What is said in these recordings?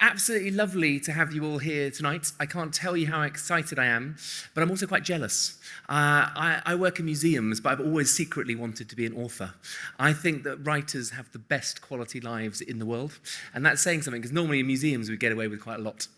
Absolutely lovely to have you all here tonight. I can't tell you how excited I am, but I'm also quite jealous. I work in museums, but I've always secretly wanted to be an author. I think that writers have the best quality lives in the world, and that's saying something, because normally in museums we get away with quite a lot.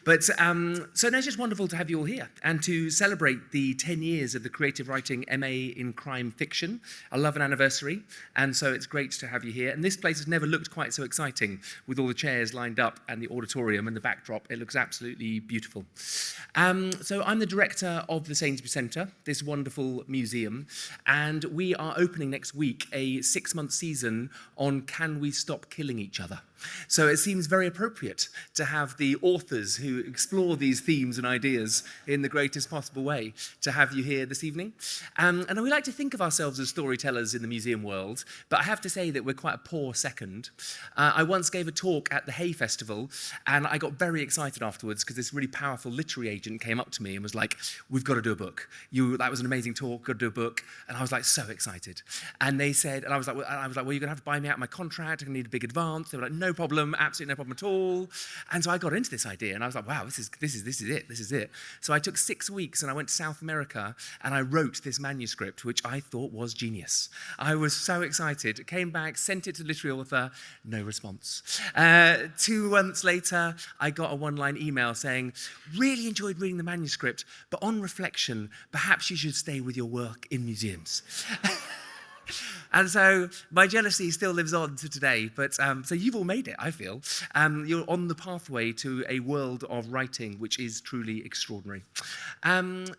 But so no, it's just wonderful to have you all here, and to celebrate the 10 years of the Creative Writing MA in Crime Fiction. I love an anniversary, and so it's great to have you here. And this place has never looked quite so exciting, with all the chairs lined up and the auditorium and the backdrop. It looks absolutely beautiful. So I'm the director of the Sainsbury Centre, this wonderful museum, and we are opening next week a 6-month season on Can We Stop Killing Each Other? So it seems very appropriate to have the authors who explore these themes and ideas in the greatest possible way to have you here this evening. And we like to think of ourselves as storytellers in the museum world, but I have to say that we're quite a poor second. I once gave a talk at the Hay Festival, and I got very excited afterwards because this really powerful literary agent came up to me and was like, "We've got to do a book. That was an amazing talk, got to do a book." And I was like so excited. And they said, and I was like, well, you're going to have to buy me out my contract. I'm going to need a big advance. They were like, no problem, absolutely no problem at all. And so I got into this idea, and I was like, wow, this is it. So I took 6 weeks, and I went to South America, and I wrote this manuscript, which I thought was genius. I was so excited. Came back, sent it to the literary author, no response. 2 months later, I got a one-line email saying, really enjoyed reading the manuscript, but on reflection, perhaps you should stay with your work in museums. And so my jealousy still lives on to today, but so you've all made it, I feel. You're on the pathway to a world of writing, which is truly extraordinary.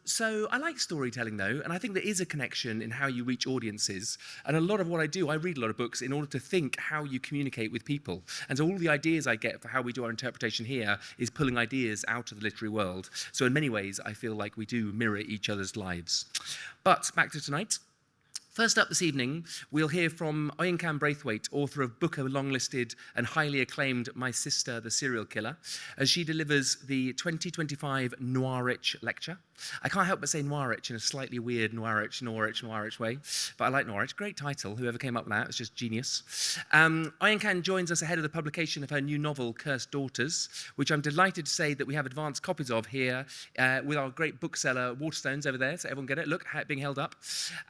So I like storytelling, though, and I think there is a connection in how you reach audiences. And a lot of what I do, I read a lot of books in order to think how you communicate with people. And so all the ideas I get for how we do our interpretation here is pulling ideas out of the literary world. So in many ways, I feel like we do mirror each other's lives. But back to tonight. First up this evening, we'll hear from Oyinkan Braithwaite, author of Booker Longlisted and highly acclaimed My Sister, the Serial Killer, as she delivers the 2025 Noirwich lecture. I can't help but say Noirwich in a slightly weird Noirwich way, but I like Noirwich. Great title. Whoever came up with that was just genius. Oyinkan joins us ahead of the publication of her new novel, Cursed Daughters, which I'm delighted to say that we have advanced copies of here with our great bookseller, Waterstones, over there, so everyone get it. Look, being held up.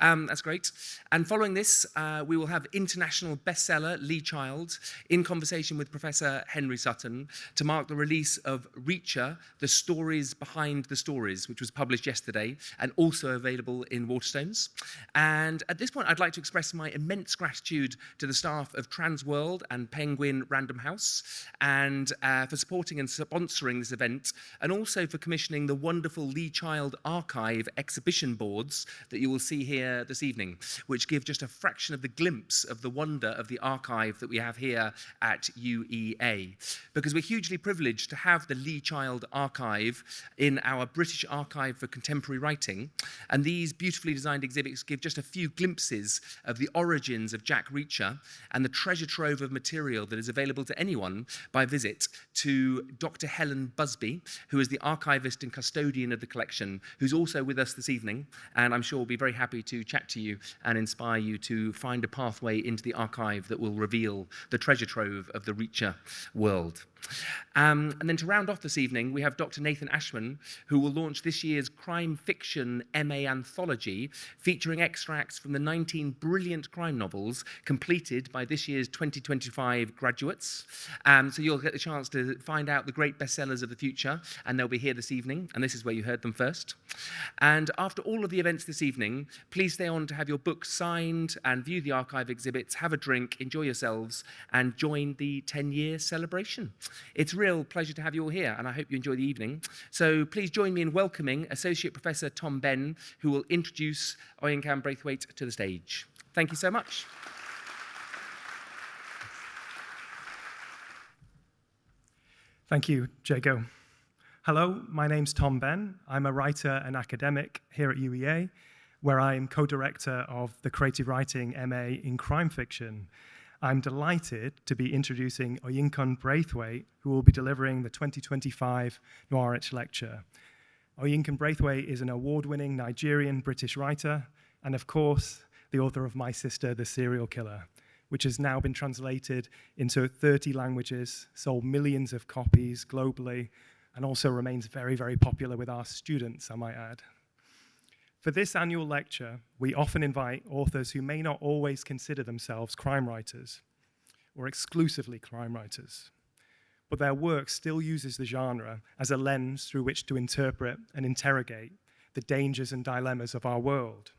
That's great. And following this, we will have international bestseller Lee Child in conversation with Professor Henry Sutton to mark the release of Reacher, The Stories Behind the Stories, which was published yesterday and also available in Waterstones. And at this point, I'd like to express my immense gratitude to the staff of Transworld and Penguin Random House and for supporting and sponsoring this event, and also for commissioning the wonderful Lee Child Archive exhibition boards that you will see here this evening, which give just a fraction of the glimpse of the wonder of the archive that we have here at UEA. Because we're hugely privileged to have the Lee Child Archive in our British Archive for Contemporary Writing, and these beautifully designed exhibits give just a few glimpses of the origins of Jack Reacher and the treasure trove of material that is available to anyone by visit to Dr. Helen Busby, who is the archivist and custodian of the collection, who's also with us this evening, and I'm sure will be very happy to chat to you and inspire you to find a pathway into the archive that will reveal the treasure trove of the Reacher world. And then to round off this evening, we have Dr. Nathan Ashman, who will launch this year's crime fiction MA anthology, featuring extracts from the 19 brilliant crime novels completed by this year's 2025 graduates. So you'll get the chance to find out the great bestsellers of the future, and they'll be here this evening, and this is where you heard them first. And after all of the events this evening, please stay on to have your books signed and view the archive exhibits, have a drink, enjoy yourselves, and join the 10-year celebration. It's a real pleasure to have you all here, and I hope you enjoy the evening. So please join me in welcoming Associate Professor Tom Ben, who will introduce Oyinkan Braithwaite to the stage. Thank you so much. Thank you, Jago. Hello, my name's Tom Ben. I'm a writer and academic here at UEA, where I am co-director of the Creative Writing MA in Crime Fiction. I'm delighted to be introducing Oyinkan Braithwaite, who will be delivering the 2025 Noirwich lecture. Oyinkan Braithwaite is an award-winning Nigerian-British writer, and of course, the author of My Sister, the Serial Killer. which has now been translated into 30 languages, sold millions of copies globally, and also remains very, very popular with our students, I might add. For this annual lecture, we often invite authors who may not always consider themselves crime writers or exclusively crime writers, but their work still uses the genre as a lens through which to interpret and interrogate the dangers and dilemmas of our world.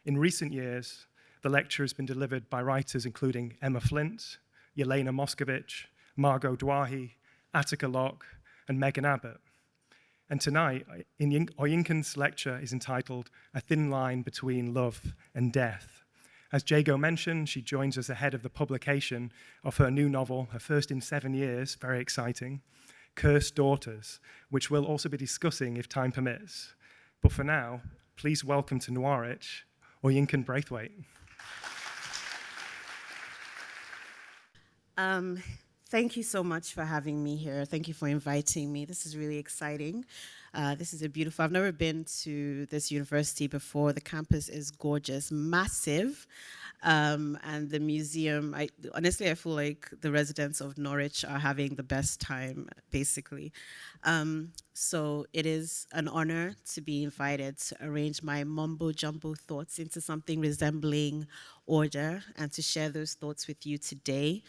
In recent years, the lecture has been delivered by writers including Emma Flint, Yelena Moscovich, Margot Dwahi, Attica Locke, and Megan Abbott. And tonight, Oyinkan's lecture is entitled A Thin Line Between Love and Death. As Jago mentioned, she joins us ahead of the publication of her new novel, her first in 7 years, very exciting, Cursed Daughters, which we'll also be discussing if time permits. But for now, please welcome to Noirwich, Oyinkan Braithwaite. Thank you so much for having me here. Thank you for inviting me. This is really exciting. This is I've never been to this university before. The campus is gorgeous, massive. And the museum, honestly, I feel like the residents of Norwich are having the best time, basically. So it is an honor to be invited to arrange my mumbo-jumbo thoughts into something resembling order and to share those thoughts with you today.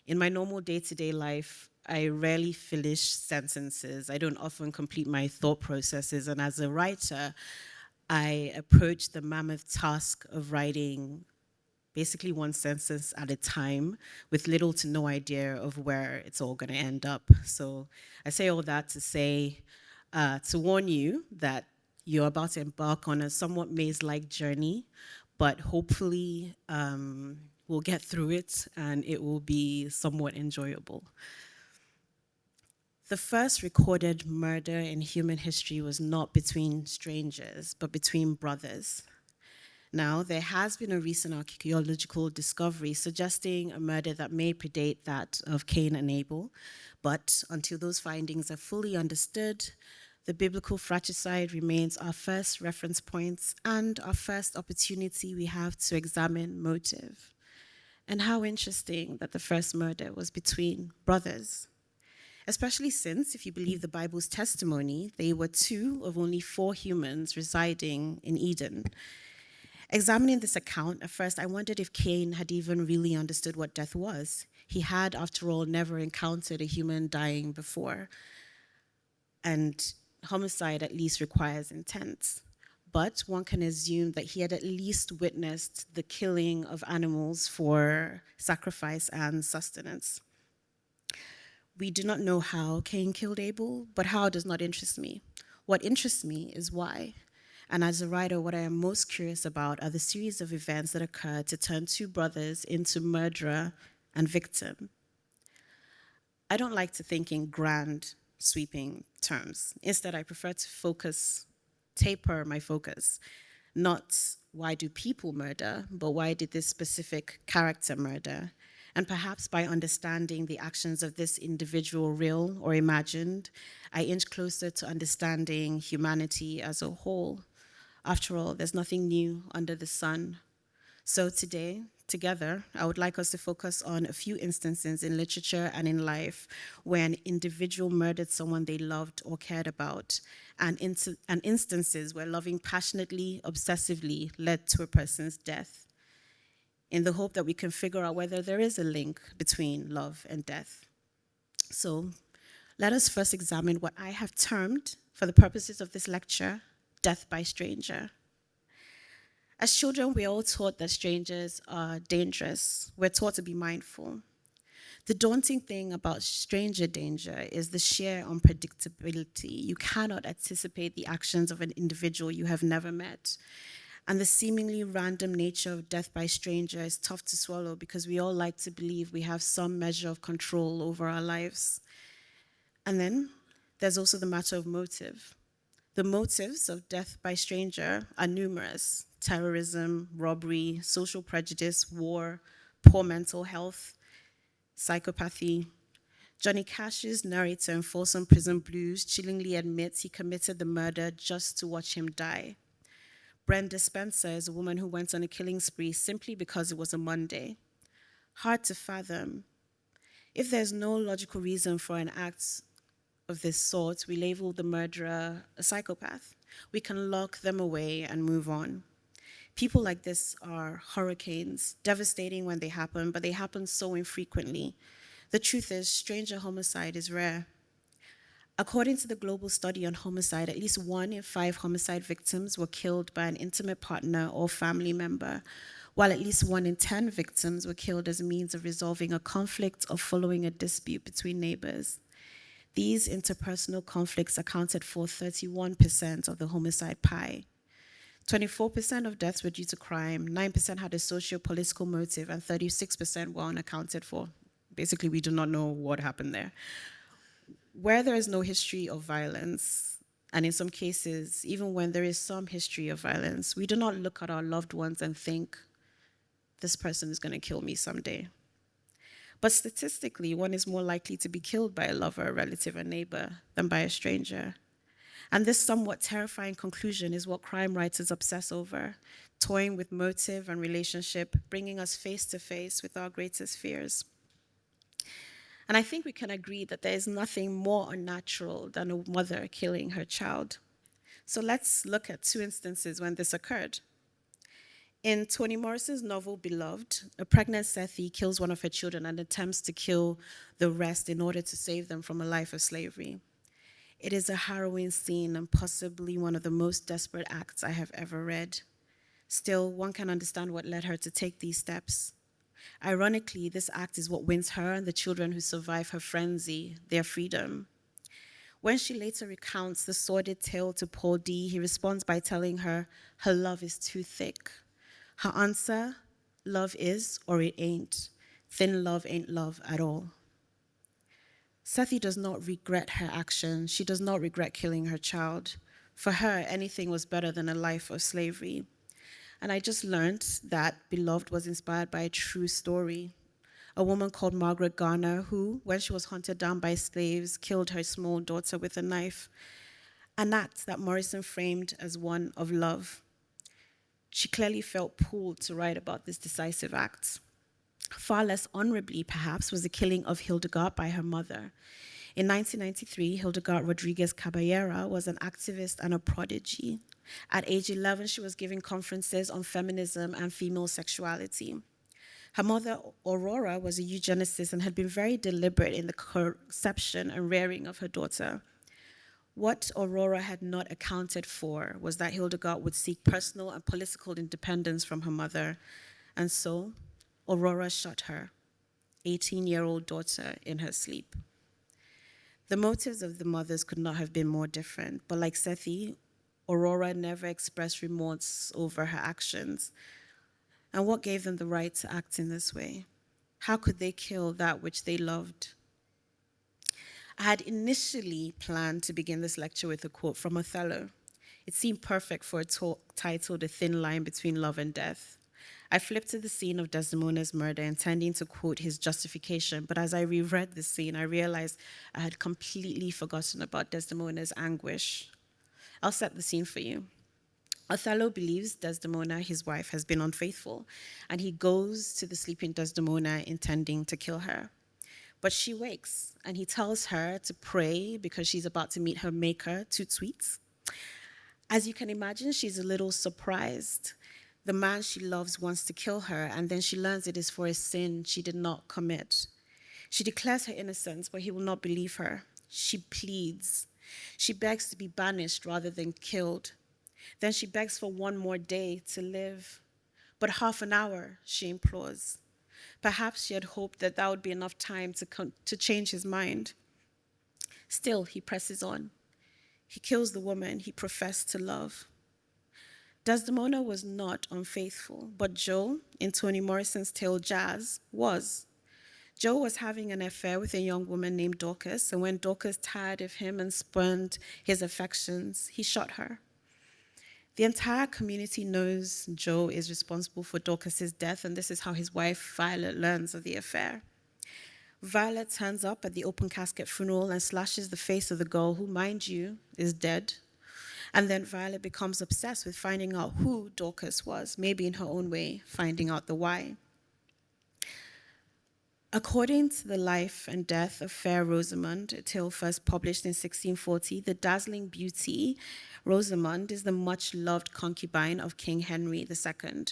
In my normal day-to-day life, I rarely finish sentences. I don't often complete my thought processes. And as a writer, I approach the mammoth task of writing basically one sentence at a time with little to no idea of where it's all going to end up. So I say all that to say, to warn you that you're about to embark on a somewhat maze-like journey, but hopefully, we'll get through it and it will be somewhat enjoyable. The first recorded murder in human history was not between strangers, but between brothers. Now, there has been a recent archaeological discovery suggesting a murder that may predate that of Cain and Abel, but until those findings are fully understood, the biblical fratricide remains our first reference points and our first opportunity we have to examine motive. And how interesting that the first murder was between brothers. Especially since, if you believe the Bible's testimony, they were 2 of only 4 humans residing in Eden. Examining this account, at first I wondered if Cain had even really understood what death was. He had, after all, never encountered a human dying before. And homicide at least requires intent. But one can assume that he had at least witnessed the killing of animals for sacrifice and sustenance. We do not know how Cain killed Abel, but how does not interest me. What interests me is why. And as a writer, what I am most curious about are the series of events that occurred to turn 2 brothers into murderer and victim. I don't like to think in grand, sweeping terms. Instead, I prefer to taper my focus. Not why do people murder, but why did this specific character murder? And perhaps by understanding the actions of this individual, real or imagined, I inch closer to understanding humanity as a whole. After all, there's nothing new under the sun. So today, together, I would like us to focus on a few instances in literature and in life where an individual murdered someone they loved or cared about, and instances where loving passionately, obsessively led to a person's death, in the hope that we can figure out whether there is a link between love and death. So let us first examine what I have termed, for the purposes of this lecture, death by stranger. As children, we're all taught that strangers are dangerous. We're taught to be mindful. The daunting thing about stranger danger is the sheer unpredictability. You cannot anticipate the actions of an individual you have never met. And the seemingly random nature of death by stranger is tough to swallow because we all like to believe we have some measure of control over our lives. And then there's also the matter of motive. The motives of death by stranger are numerous: terrorism, robbery, social prejudice, war, poor mental health, psychopathy. Johnny Cash's narrator in Folsom Prison Blues chillingly admits he committed the murder just to watch him die. Brenda Spencer is a woman who went on a killing spree simply because it was a Monday. Hard to fathom. If there's no logical reason for an act of this sort, we label the murderer a psychopath. We can lock them away and move on. People like this are hurricanes, devastating when they happen, but they happen so infrequently. The truth is, stranger homicide is rare. According to the global study on homicide, at least 1 in 5 homicide victims were killed by an intimate partner or family member, while at least 1 in 10 victims were killed as a means of resolving a conflict or following a dispute between neighbors. These interpersonal conflicts accounted for 31% of the homicide pie. 24% of deaths were due to crime, 9% had a socio-political motive, and 36% were unaccounted for. Basically, we do not know what happened there. Where there is no history of violence, and in some cases, even when there is some history of violence, we do not look at our loved ones and think, this person is going to kill me someday. But statistically, one is more likely to be killed by a lover, a relative, a neighbor than by a stranger. And this somewhat terrifying conclusion is what crime writers obsess over, toying with motive and relationship, bringing us face to face with our greatest fears. And I think we can agree that there is nothing more unnatural than a mother killing her child. So let's look at 2 instances when this occurred. In Toni Morrison's novel Beloved, a pregnant Sethi kills one of her children and attempts to kill the rest in order to save them from a life of slavery. It is a harrowing scene and possibly one of the most desperate acts I have ever read. Still, one can understand what led her to take these steps. Ironically, this act is what wins her and the children who survive her frenzy their freedom. When she later recounts the sordid tale to Paul D., he responds by telling her her love is too thick. Her answer, love is or it ain't. Thin love ain't love at all. Sethi does not regret her action. She does not regret killing her child. For her, anything was better than a life of slavery. And I just learned that Beloved was inspired by a true story. A woman called Margaret Garner who, when she was hunted down by slaves, killed her small daughter with a knife. An act that Morrison framed as one of love. She clearly felt pulled to write about this decisive act. Far less honorably, perhaps, was the killing of Hildegard by her mother. In 1993, Hildegard Rodriguez Caballera was an activist and a prodigy. At age 11, she was giving conferences on feminism and female sexuality. Her mother, Aurora, was a eugenicist and had been very deliberate in the conception and rearing of her daughter. What Aurora had not accounted for was that Hildegard would seek personal and political independence from her mother, and so Aurora shot her 18-year-old daughter in her sleep. The motives of the mothers could not have been more different, but like Sethi, Aurora never expressed remorse over her actions. And what gave them the right to act in this way? How could they kill that which they loved? I had initially planned to begin this lecture with a quote from Othello. It seemed perfect for a talk titled A Thin Line Between Love and Death. I flipped to the scene of Desdemona's murder, intending to quote his justification, but as I reread the scene, I realized I had completely forgotten about Desdemona's anguish. I'll set the scene for you. Othello believes Desdemona, his wife, has been unfaithful, and he goes to the sleeping Desdemona intending to kill her. But she wakes, and he tells her to pray because she's about to meet her maker, toot sweet. As you can imagine, she's a little surprised. The man she loves wants to kill her, and then she learns it is for a sin she did not commit. She declares her innocence, but he will not believe her. She pleads. She begs to be banished rather than killed. Then she begs for one more day to live. But half an hour, she implores. Perhaps she had hoped that would be enough time to change his mind. Still, he presses on. He kills the woman he professed to love. Desdemona was not unfaithful, but Joe, in Toni Morrison's tale Jazz, was. Joe was having an affair with a young woman named Dorcas, and when Dorcas tired of him and spurned his affections, he shot her. The entire community knows Joe is responsible for Dorcas's death, and this is how his wife Violet learns of the affair. Violet turns up at the open casket funeral and slashes the face of the girl who, mind you, is dead. And then Violet becomes obsessed with finding out who Dorcas was, maybe in her own way, finding out the why. According to the life and death of Fair Rosamond, a tale first published in 1640, the dazzling beauty Rosamond is the much-loved concubine of King Henry II.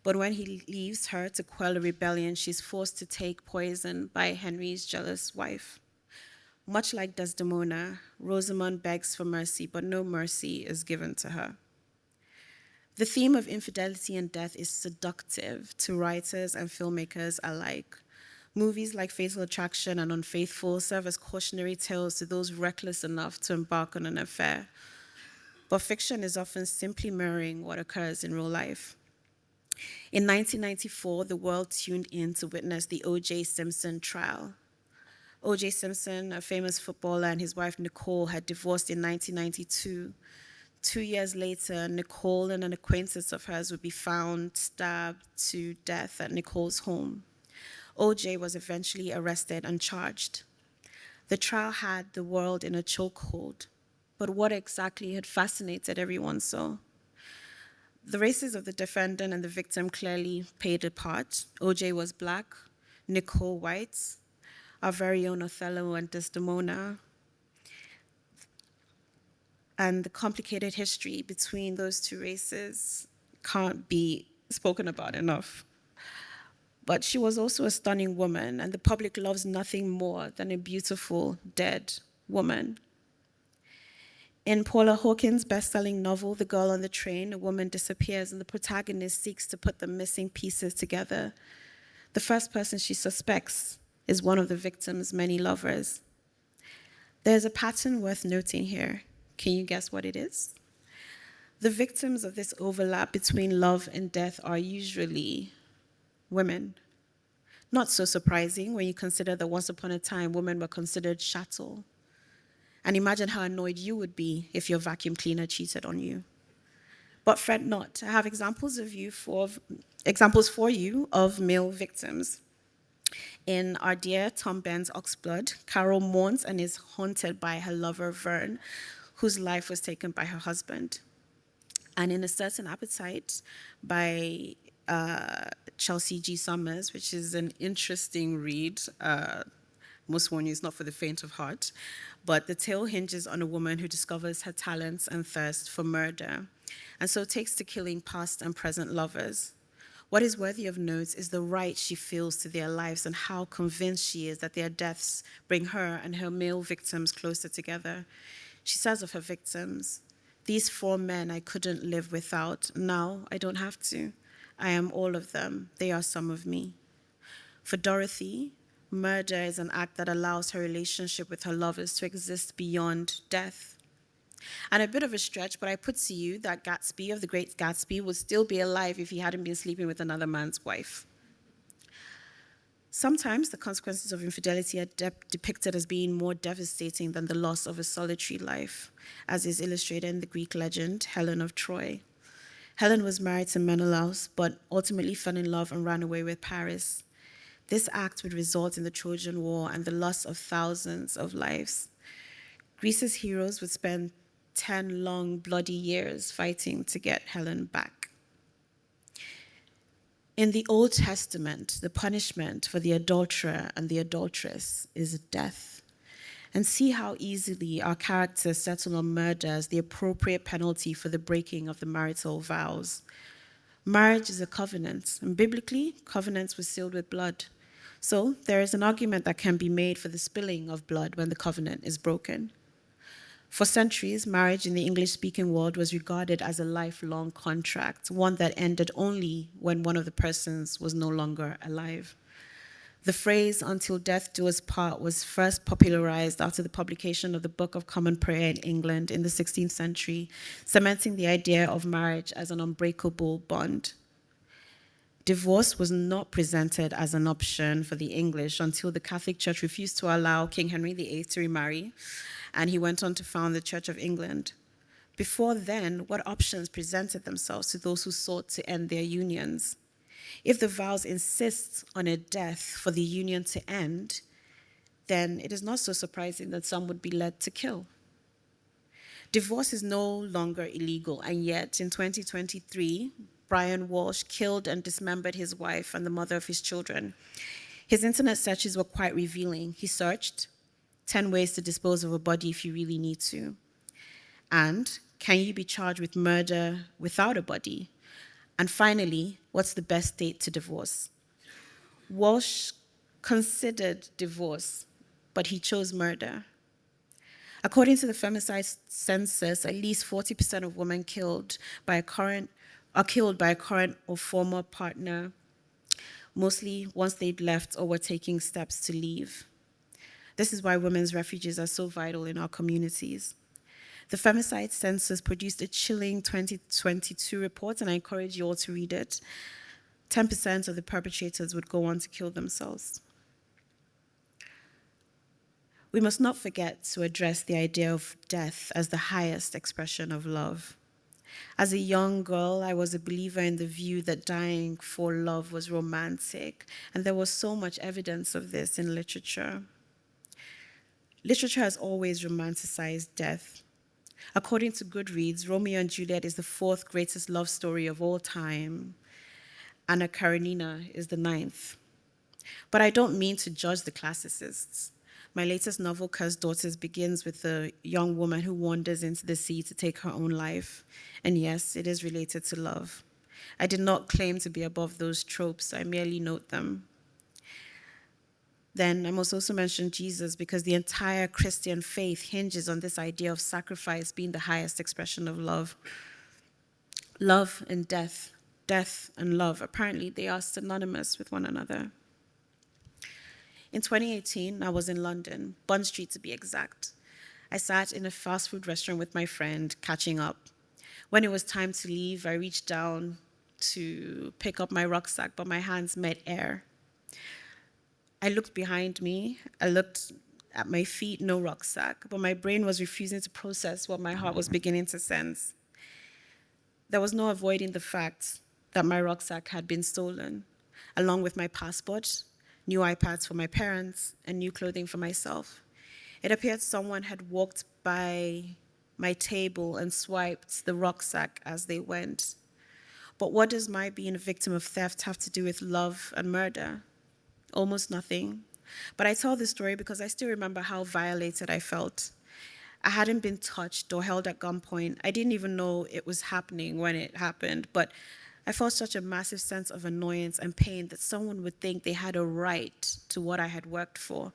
But when he leaves her to quell a rebellion, she's forced to take poison by Henry's jealous wife. Much like Desdemona, Rosamond begs for mercy, but no mercy is given to her. The theme of infidelity and death is seductive to writers and filmmakers alike. Movies like Fatal Attraction and Unfaithful serve as cautionary tales to those reckless enough to embark on an affair. But fiction is often simply mirroring what occurs in real life. In 1994, the world tuned in to witness the O.J. Simpson trial. O.J. Simpson, a famous footballer, and his wife Nicole had divorced in 1992. 2 years later, Nicole and an acquaintance of hers would be found stabbed to death at Nicole's home. O.J. was eventually arrested and charged. The trial had the world in a chokehold, but what exactly had fascinated everyone so? The races of the defendant and the victim clearly played a part. O.J. was black, Nicole white, our very own Othello and Desdemona, and the complicated history between those two races can't be spoken about enough. But she was also a stunning woman, and the public loves nothing more than a beautiful, dead woman. In Paula Hawkins' best-selling novel, The Girl on the Train, a woman disappears and the protagonist seeks to put the missing pieces together. The first person she suspects is one of the victim's many lovers. There's a pattern worth noting here. Can you guess what it is? The victims of this overlap between love and death are usually women. Not so surprising when you consider that once upon a time, women were considered chattel. And imagine how annoyed you would be if your vacuum cleaner cheated on you. But fret not, I have examples for you of male victims. In our dear Tom Ben's Oxblood, Carol mourns and is haunted by her lover Vern, whose life was taken by her husband. And in A Certain Appetite by Chelsea G. Summers, which is an interesting read. Must warn you, it's not for the faint of heart. But the tale hinges on a woman who discovers her talents and thirst for murder, and so takes to killing past and present lovers. What is worthy of note is the right she feels to their lives and how convinced she is that their deaths bring her and her male victims closer together. She says of her victims, "These 4 men I couldn't live without. Now I don't have to. I am all of them. They are some of me." For Dorothy, murder is an act that allows her relationship with her lovers to exist beyond death. And a bit of a stretch, but I put to you that Gatsby of The Great Gatsby would still be alive if he hadn't been sleeping with another man's wife. Sometimes the consequences of infidelity are depicted as being more devastating than the loss of a solitary life, as is illustrated in the Greek legend Helen of Troy. Helen was married to Menelaus, but ultimately fell in love and ran away with Paris. This act would result in the Trojan War and the loss of thousands of lives. Greece's heroes would spend 10 long, bloody years fighting to get Helen back. In the Old Testament, the punishment for the adulterer and the adulteress is death. And see how easily our characters settle on murder as the appropriate penalty for the breaking of the marital vows. Marriage is a covenant, and biblically, covenants were sealed with blood. So there is an argument that can be made for the spilling of blood when the covenant is broken. For centuries, marriage in the English-speaking world was regarded as a lifelong contract, one that ended only when one of the persons was no longer alive. The phrase, "until death do us part," was first popularized after the publication of the Book of Common Prayer in England in the 16th century, cementing the idea of marriage as an unbreakable bond. Divorce was not presented as an option for the English until the Catholic Church refused to allow King Henry VIII to remarry, and he went on to found the Church of England. Before then, what options presented themselves to those who sought to end their unions? If the vows insist on a death for the union to end, then it is not so surprising that some would be led to kill. Divorce is no longer illegal, and yet in 2023, Brian Walsh killed and dismembered his wife and the mother of his children. His internet searches were quite revealing. He searched 10 ways to dispose of a body if you really need to. And can you be charged with murder without a body? And finally, what's the best date to divorce? Walsh considered divorce, but he chose murder. According to the femicide census, at least 40% of women are killed by a current or former partner, mostly once they'd left or were taking steps to leave. This is why women's refuges are so vital in our communities. The femicide census produced a chilling 2022 report, and I encourage you all to read it. 10% of the perpetrators would go on to kill themselves. We must not forget to address the idea of death as the highest expression of love. As a young girl, I was a believer in the view that dying for love was romantic, and there was so much evidence of this in literature. Literature has always romanticized death. According to Goodreads, Romeo and Juliet is the 4th greatest love story of all time. Anna Karenina is the 9th. But I don't mean to judge the classicists. My latest novel, Cursed Daughters, begins with a young woman who wanders into the sea to take her own life. And yes, it is related to love. I did not claim to be above those tropes. I merely note them. Then I must also mention Jesus, because the entire Christian faith hinges on this idea of sacrifice being the highest expression of love. Love and death, death and love, apparently they are synonymous with one another. In 2018, I was in London, Bond Street to be exact. I sat in a fast food restaurant with my friend, catching up. When it was time to leave, I reached down to pick up my rucksack, but my hands met air. I looked behind me, I looked at my feet, no rucksack, but my brain was refusing to process what my heart was beginning to sense. There was no avoiding the fact that my rucksack had been stolen, along with my passport, new iPads for my parents, and new clothing for myself. It appeared someone had walked by my table and swiped the rucksack as they went. But what does my being a victim of theft have to do with love and murder? Almost nothing. But I tell this story because I still remember how violated I felt. I hadn't been touched or held at gunpoint. I didn't even know it was happening when it happened, but I felt such a massive sense of annoyance and pain that someone would think they had a right to what I had worked for,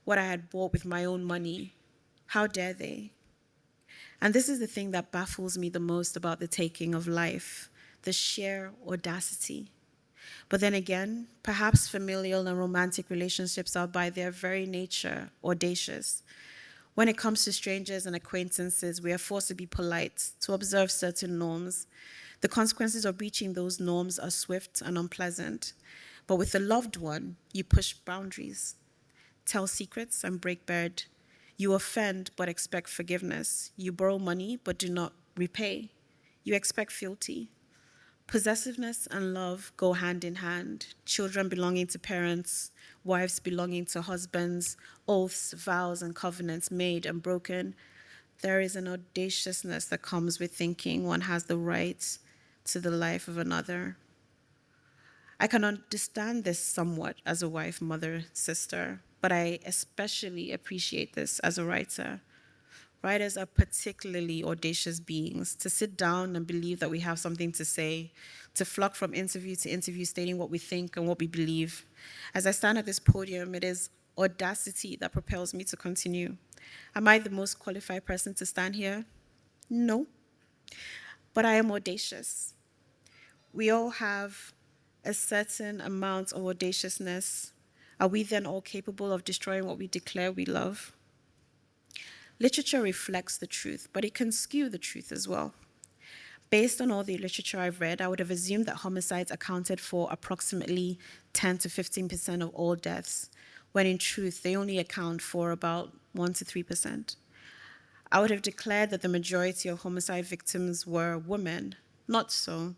what I had bought with my own money. How dare they? And this is the thing that baffles me the most about the taking of life, the sheer audacity. But then again, perhaps familial and romantic relationships are by their very nature audacious. When it comes to strangers and acquaintances, we are forced to be polite, to observe certain norms. The consequences of breaching those norms are swift and unpleasant. But with a loved one, you push boundaries, tell secrets and break bread. You offend but expect forgiveness. You borrow money but do not repay. You expect fealty. Possessiveness and love go hand in hand. Children belonging to parents, wives belonging to husbands, oaths, vows, and covenants made and broken. There is an audaciousness that comes with thinking one has the right to the life of another. I can understand this somewhat as a wife, mother, sister, but I especially appreciate this as a writer. Writers are particularly audacious beings. To sit down and believe that we have something to say, to flock from interview to interview stating what we think and what we believe. As I stand at this podium, it is audacity that propels me to continue. Am I the most qualified person to stand here? No. But I am audacious. We all have a certain amount of audaciousness. Are we then all capable of destroying what we declare we love? Literature reflects the truth, but it can skew the truth as well. Based on all the literature I've read, I would have assumed that homicides accounted for approximately 10 to 15% of all deaths, when in truth, they only account for about 1 to 3%. I would have declared that the majority of homicide victims were women. Not so.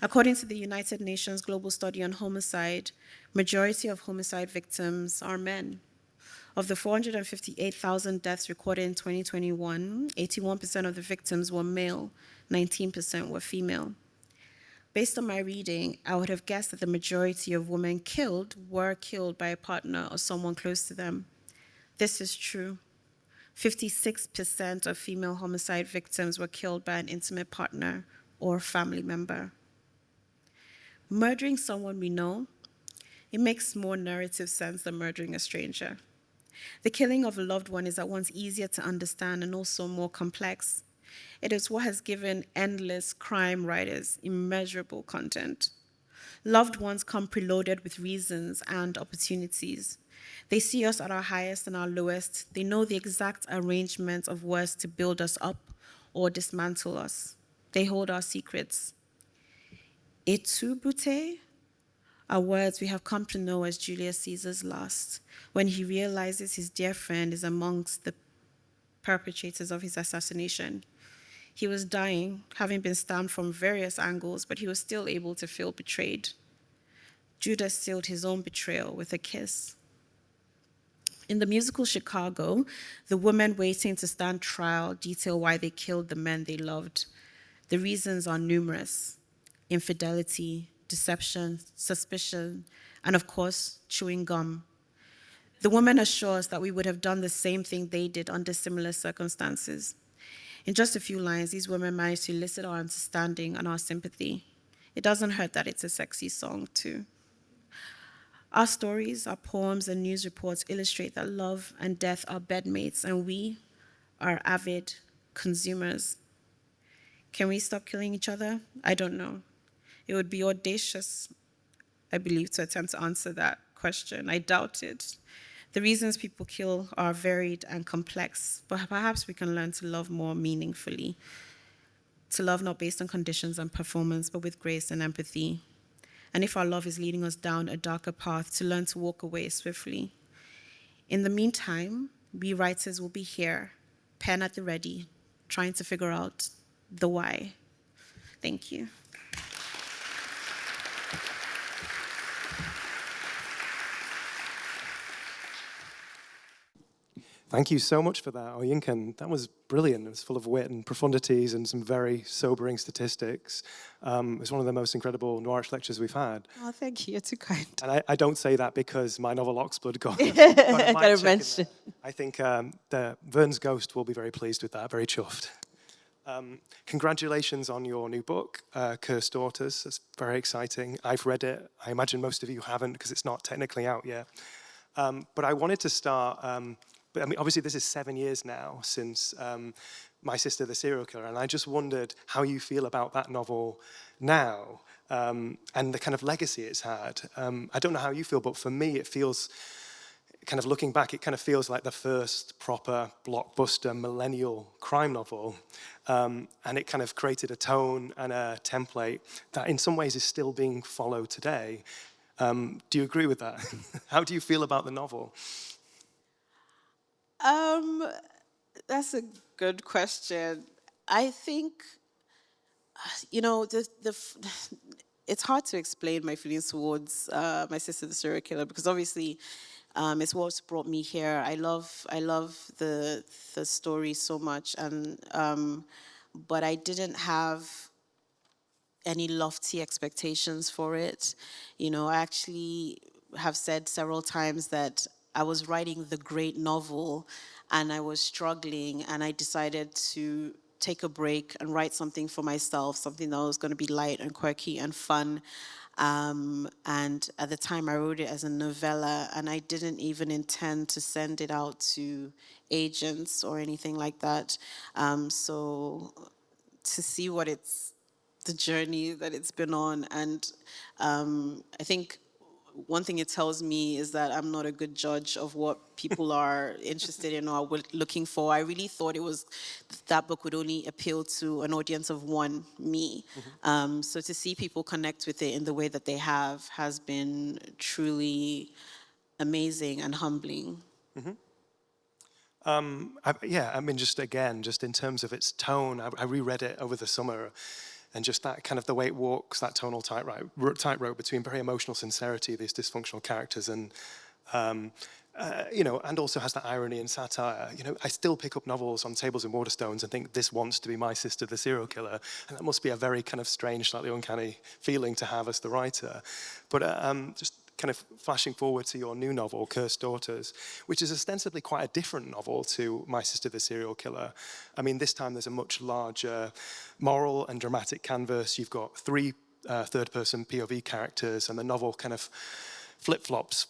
According to the United Nations Global Study on Homicide, majority of homicide victims are men. Of the 458,000 deaths recorded in 2021, 81% of the victims were male, 19% were female. Based on my reading, I would have guessed that the majority of women killed were killed by a partner or someone close to them. This is true. 56% of female homicide victims were killed by an intimate partner or family member. Murdering someone we know, it makes more narrative sense than murdering a stranger. The killing of a loved one is at once easier to understand and also more complex. It is what has given endless crime writers immeasurable content. Loved ones come preloaded with reasons and opportunities. They see us at our highest and our lowest. They know the exact arrangement of words to build us up or dismantle us. They hold our secrets. Et tu, Brute, are words we have come to know as Julius Caesar's last, when he realizes his dear friend is amongst the perpetrators of his assassination. He was dying, having been stabbed from various angles, but he was still able to feel betrayed. Judas sealed his own betrayal with a kiss. In the musical Chicago, the women waiting to stand trial detail why they killed the men they loved. The reasons are numerous: infidelity, deception, suspicion, and of course, chewing gum. The woman assures that we would have done the same thing they did under similar circumstances. In just a few lines, these women managed to elicit our understanding and our sympathy. It doesn't hurt that it's a sexy song, too. Our stories, our poems, and news reports illustrate that love and death are bedmates, and we are avid consumers. Can we stop killing each other? I don't know. It would be audacious, I believe, to attempt to answer that question. I doubt it. The reasons people kill are varied and complex, but perhaps we can learn to love more meaningfully, to love not based on conditions and performance, but with grace and empathy. And if our love is leading us down a darker path, to learn to walk away swiftly. In the meantime, we writers will be here, pen at the ready, trying to figure out the why. Thank you. Thank you so much for that, Oyinkan. That was brilliant. It was full of wit and profundities and some very sobering statistics. It was one of the most incredible Noirwich lectures we've had. Oh, thank you. You're too kind. And I don't say that because my novel Oxblood got a mic check in there. I think the Vern's Ghost will be very pleased with that, very chuffed. Congratulations on your new book, Cursed Daughters. It's very exciting. I've read it. I imagine most of you haven't because it's not technically out yet. But I wanted to start... But I mean, obviously, this is 7 years now since My Sister, the Serial Killer, and I just wondered how you feel about that novel now and the kind of legacy it's had. I don't know how you feel, but for me, it feels, kind of looking back, it kind of feels like the first proper blockbuster millennial crime novel, and it kind of created a tone and a template that in some ways is still being followed today. Do you agree with that? How do you feel about the novel? That's a good question. I think, you know, it's hard to explain my feelings towards My Sister, the Serial Killer, because obviously it's what's brought me here. I love the story so much, and but I didn't have any lofty expectations for it. You know, I actually have said several times that I was writing the great novel and I was struggling, and I decided to take a break and write something for myself, something that was going to be light and quirky and fun. And at the time I wrote it as a novella, and I didn't even intend to send it out to agents or anything like that. So to see what the journey that it's been on, and I think one thing it tells me is that I'm not a good judge of what people are interested in or looking for. I really thought that book would only appeal to an audience of one, me. Mm-hmm. So to see people connect with it in the way that they have has been truly amazing and humbling. Mm-hmm. I mean, just in terms of its tone, I reread it over the summer. And just that kind of the way it walks, that tonal tightrope between very emotional sincerity of these dysfunctional characters and and also has that irony and satire. I still pick up novels on tables in Waterstones and think this wants to be my sister, the serial killer, and that must be a very kind of strange, slightly uncanny feeling to have as the writer. But just kind of flashing forward to your new novel, Cursed Daughters, which is ostensibly quite a different novel to My Sister, the Serial Killer. I mean, this time there's a much larger moral and dramatic canvas. You've got three third-person POV characters, and the novel kind of flip-flops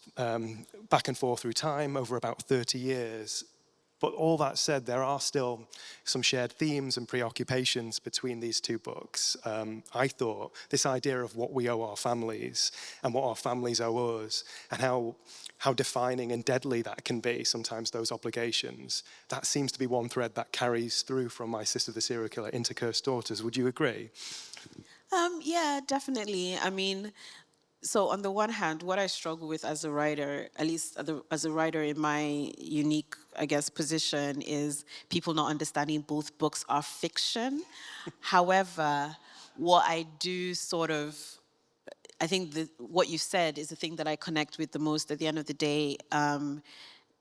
back and forth through time over about 30 years. But all that said, there are still some shared themes and preoccupations between these two books. I thought this idea of what we owe our families and what our families owe us, and how defining and deadly that can be, sometimes those obligations, that seems to be one thread that carries through from My Sister the Serial Killer into Cursed Daughters. Would you agree? Yeah, definitely. I mean, so on the one hand, what I struggle with as a writer, at least as a writer in my unique, I guess, position, is people not understanding both books are fiction. However, what I do sort of, I think what you said is the thing that I connect with the most at the end of the day. I'm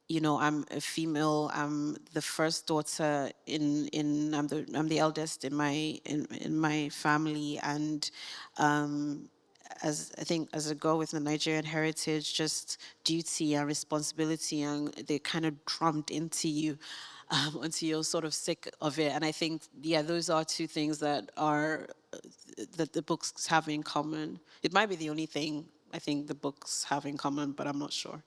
a female. I'm the first daughter I'm the eldest in my family, and as a girl with a Nigerian heritage, just duty and responsibility, and they kind of drummed into you until you're sort of sick of it. And I think, those are two things that the books have in common. It might be the only thing I think the books have in common, but I'm not sure.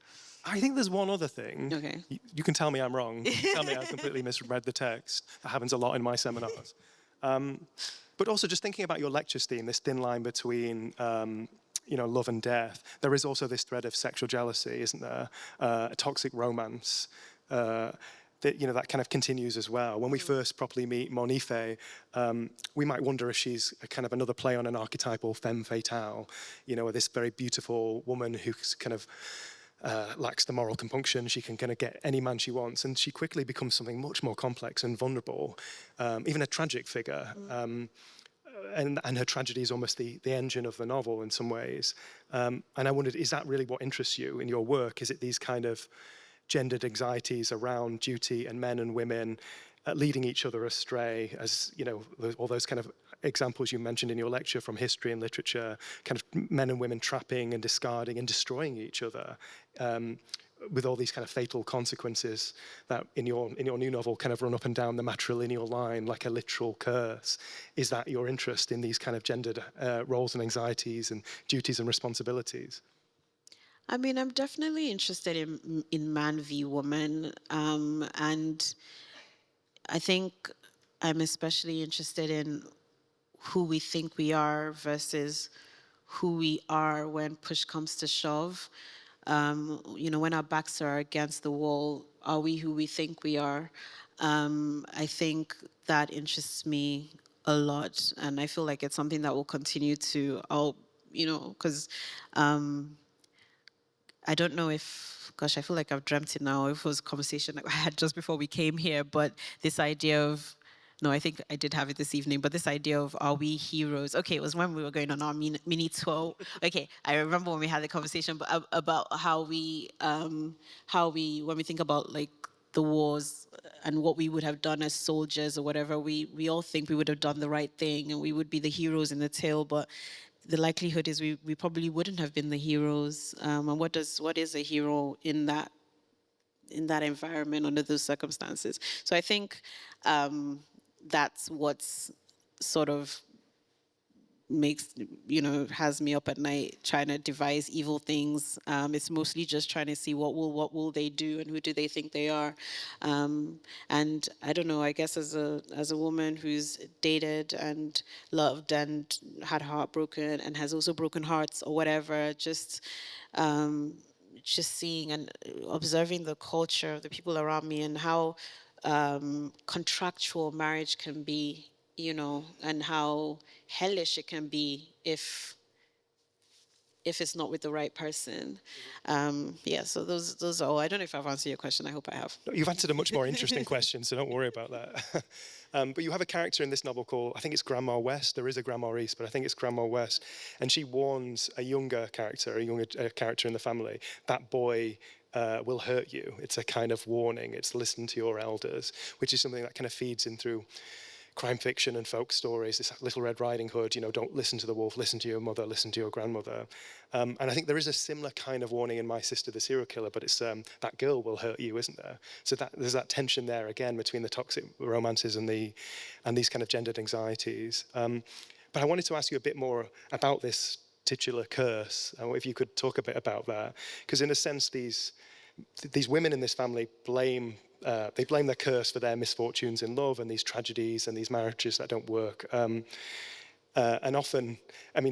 I think there's one other thing. Okay. You can tell me I'm wrong. You can tell me I completely misread the text. That happens a lot in my seminars. But also just thinking about your lecture theme, this thin line between love and death. There is also this thread of sexual jealousy, isn't there? A toxic romance. That kind of continues as well. When we first properly meet Monife, we might wonder if she's a kind of another play on an archetypal femme fatale, this very beautiful woman who's kind of lacks the moral compunction. She can kind of get any man she wants, and she quickly becomes something much more complex and vulnerable, even a tragic figure. And her tragedy is almost the engine of the novel in some ways. And I wondered, is that really what interests you in your work? Is it these kind of gendered anxieties around duty and men and women leading each other astray, as all those kind of examples you mentioned in your lecture from history and literature, kind of men and women trapping and discarding and destroying each other, with all these kind of fatal consequences that in your new novel kind of run up and down the matrilineal line like a literal curse. Is that your interest in these kind of gendered roles and anxieties and duties and responsibilities? I mean, I'm definitely interested in man v woman, and I think I'm especially interested in who we think we are versus who we are when push comes to shove. When our backs are against the wall, are we who we think we are? I think that interests me a lot, and I feel like it's something that will continue to, because I don't know if, gosh, I feel like I've dreamt it now. If it was a conversation that I had just before we came here, but this idea of, no, I think I did have it this evening, but this idea of, are we heroes? Okay, it was when we were going on our mini tour. Okay, I remember when we had the conversation about how we, when we think about like the wars and what we would have done as soldiers or whatever, we all think we would have done the right thing and we would be the heroes in the tale, but the likelihood is we probably wouldn't have been the heroes. And what is a hero in that environment under those circumstances? So I think that's what's sort of has me up at night trying to devise evil things. It's mostly just trying to see what will they do and who do they think they are. And I don't know, I guess as a woman who's dated and loved and had her heart broken and has also broken hearts or whatever, just seeing and observing the culture of the people around me and how contractual marriage can be, and how hellish it can be if it's not with the right person. So those are all. I don't know if I've answered your question. I hope I have. You've answered a much more interesting question, so don't worry about that. But you have a character in this novel called, I think it's Grandma West. There is a Grandma East, but I think it's Grandma West. And she warns a younger character, character in the family, that boy will hurt you. It's a kind of warning. It's listen to your elders, which is something that kind of feeds in through crime fiction and folk stories, this Little Red Riding Hood, don't listen to the wolf, listen to your mother, listen to your grandmother. And I think there is a similar kind of warning in My Sister, the Serial Killer, but it's that girl will hurt you, isn't there? So there's that tension there again between the toxic romances and these kind of gendered anxieties. But I wanted to ask you a bit more about this titular curse, if you could talk a bit about that. Because in a sense, these women in this family blame their curse for their misfortunes in love and these tragedies and these marriages that don't work. And often,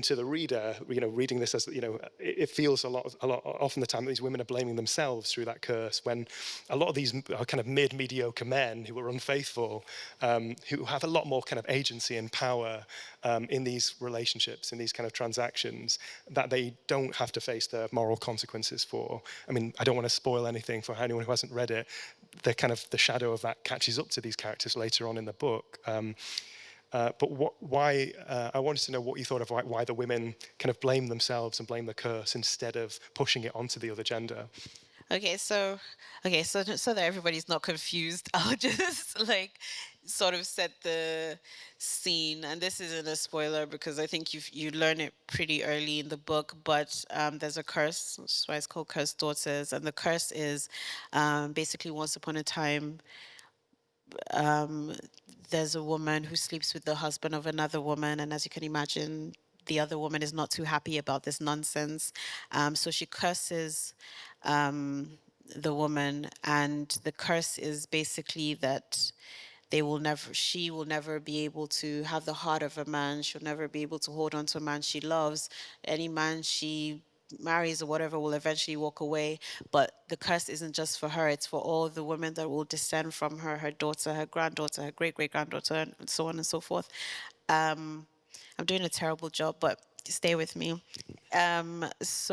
to the reader, reading this as, it feels a lot often the time that these women are blaming themselves through that curse, when a lot of these are kind of mediocre men who are unfaithful, who have a lot more kind of agency and power in these relationships, in these kind of transactions, that they don't have to face the moral consequences for. I don't want to spoil anything for anyone who hasn't read it. The shadow of that catches up to these characters later on in the book. But why? I wanted to know what you thought of why the women kind of blame themselves and blame the curse instead of pushing it onto the other gender. So that everybody's not confused, I'll just sort of set the scene, and this isn't a spoiler because I think you learn it pretty early in the book, but there's a curse, which is why it's called Cursed Daughters, and the curse is basically once upon a time there's a woman who sleeps with the husband of another woman, and as you can imagine, the other woman is not too happy about this nonsense, so she curses the woman, and the curse is basically that she will never be able to have the heart of a man. She'll never be able to hold on to a man she loves. Any man she marries or whatever will eventually walk away. But the curse isn't just for her, it's for all the women that will descend from her, her daughter, her granddaughter, her great-great-granddaughter, and so on and so forth. I'm doing a terrible job, but stay with me. As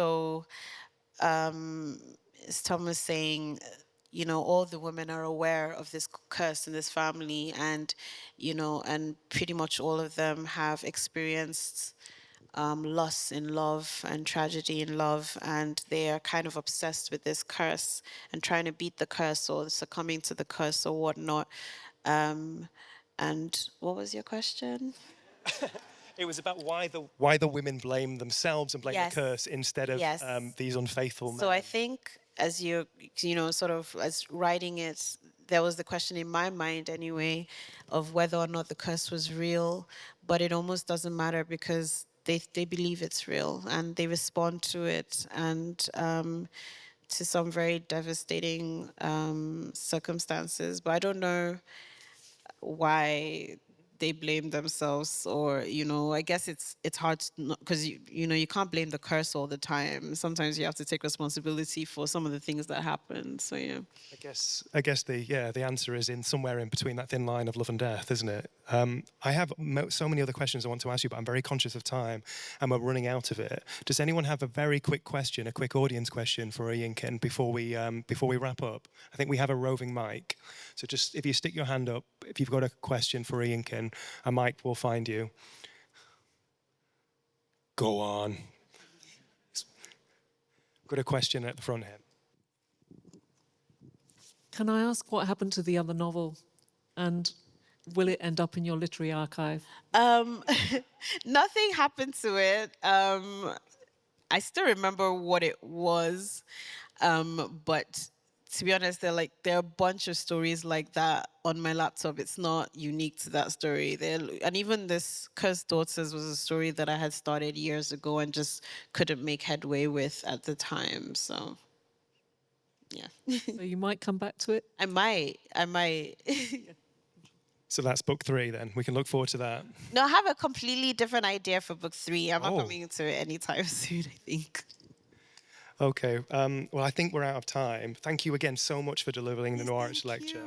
Tom was saying, all the women are aware of this curse in this family, and and pretty much all of them have experienced loss in love and tragedy in love, and they are kind of obsessed with this curse and trying to beat the curse or succumbing to the curse or whatnot. And what was your question? It was about why the women blame themselves and blame Yes. the curse instead of Yes. these unfaithful men. So I think as you're, sort of as writing it, there was the question in my mind anyway of whether or not the curse was real, but it almost doesn't matter because they believe it's real and they respond to it, and to some very devastating circumstances. But I don't know why they blame themselves, or I guess it's hard because you can't blame the curse all the time. Sometimes you have to take responsibility for some of the things that happen. So yeah. I guess the answer is in somewhere in between that thin line of love and death, isn't it? I have so many other questions I want to ask you, but I'm very conscious of time and we're running out of it. Does anyone have a very quick question, a quick audience question for Oyinkan before we wrap up? I think we have a roving mic, so just if you stick your hand up if you've got a question for Oyinkan, a mic will find you. Go on. Got a question at the front here. Can I ask what happened to the other novel, and will it end up in your literary archive? Nothing happened to it. I still remember what it was, but to be honest, there are a bunch of stories like that on my laptop. It's not unique to that story. And even this Cursed Daughters was a story that I had started years ago and just couldn't make headway with at the time. So, yeah. So you might come back to it? I might. So that's book 3 then. We can look forward to that. No, I have a completely different idea for book 3. I'm not coming to it anytime soon, I think. Okay, well, I think we're out of time. Thank you again so much for delivering the Noirwich lecture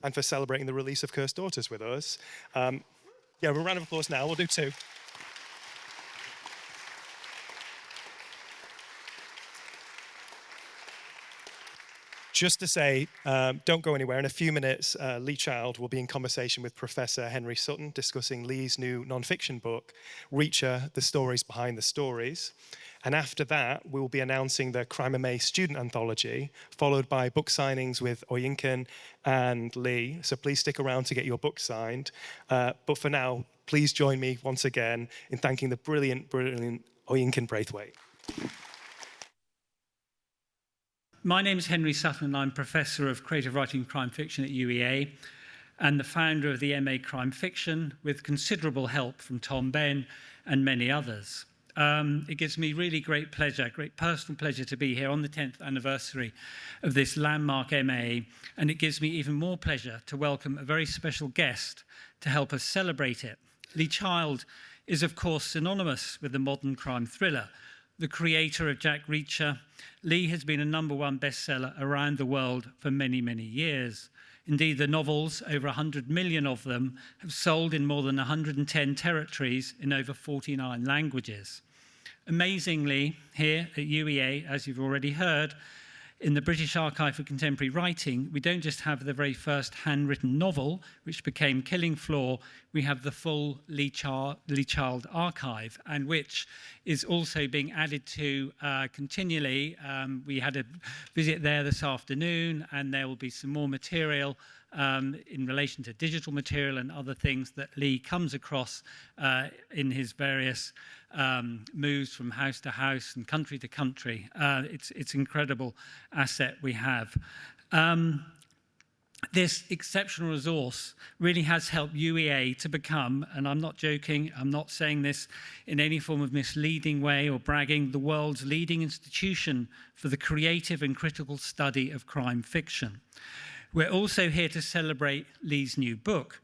and for celebrating the release of Cursed Daughters with us. Yeah, a round of applause now. We'll do 2. Just to say, don't go anywhere. In a few minutes, Lee Child will be in conversation with Professor Henry Sutton discussing Lee's new non-fiction book, Reacher, The Stories Behind the Stories. And after that, we'll be announcing the Crime MA Student Anthology, followed by book signings with Oyinkan and Lee. So please stick around to get your book signed. But for now, please join me once again in thanking the brilliant Oyinkan Braithwaite. My name is Henry Sutton, and I'm Professor of Creative Writing and Crime Fiction at UEA, and the founder of the MA Crime Fiction, with considerable help from Tom Ben and many others. It gives me really great pleasure, great personal pleasure to be here on the 10th anniversary of this landmark MA, and it gives me even more pleasure to welcome a very special guest to help us celebrate it. Lee Child is, of course, synonymous with the modern crime thriller. The creator of Jack Reacher, Lee has been a #1 bestseller around the world for many, many years. Indeed, the novels, over 100 million of them, have sold in more than 110 territories in over 49 languages. Amazingly, here at UEA, as you've already heard, in the British Archive for Contemporary Writing, we don't just have the very first handwritten novel, which became Killing Floor, we have the full Lee Child archive, and which is also being added to continually. We had a visit there this afternoon, and there will be some more material in relation to digital material and other things that Lee comes across in his various moves from house to house and country to country. It's an incredible asset we have. This exceptional resource really has helped UEA to become, and I'm not joking, I'm not saying this in any form of misleading way or bragging, the world's leading institution for the creative and critical study of crime fiction. We're also here to celebrate Lee's new book,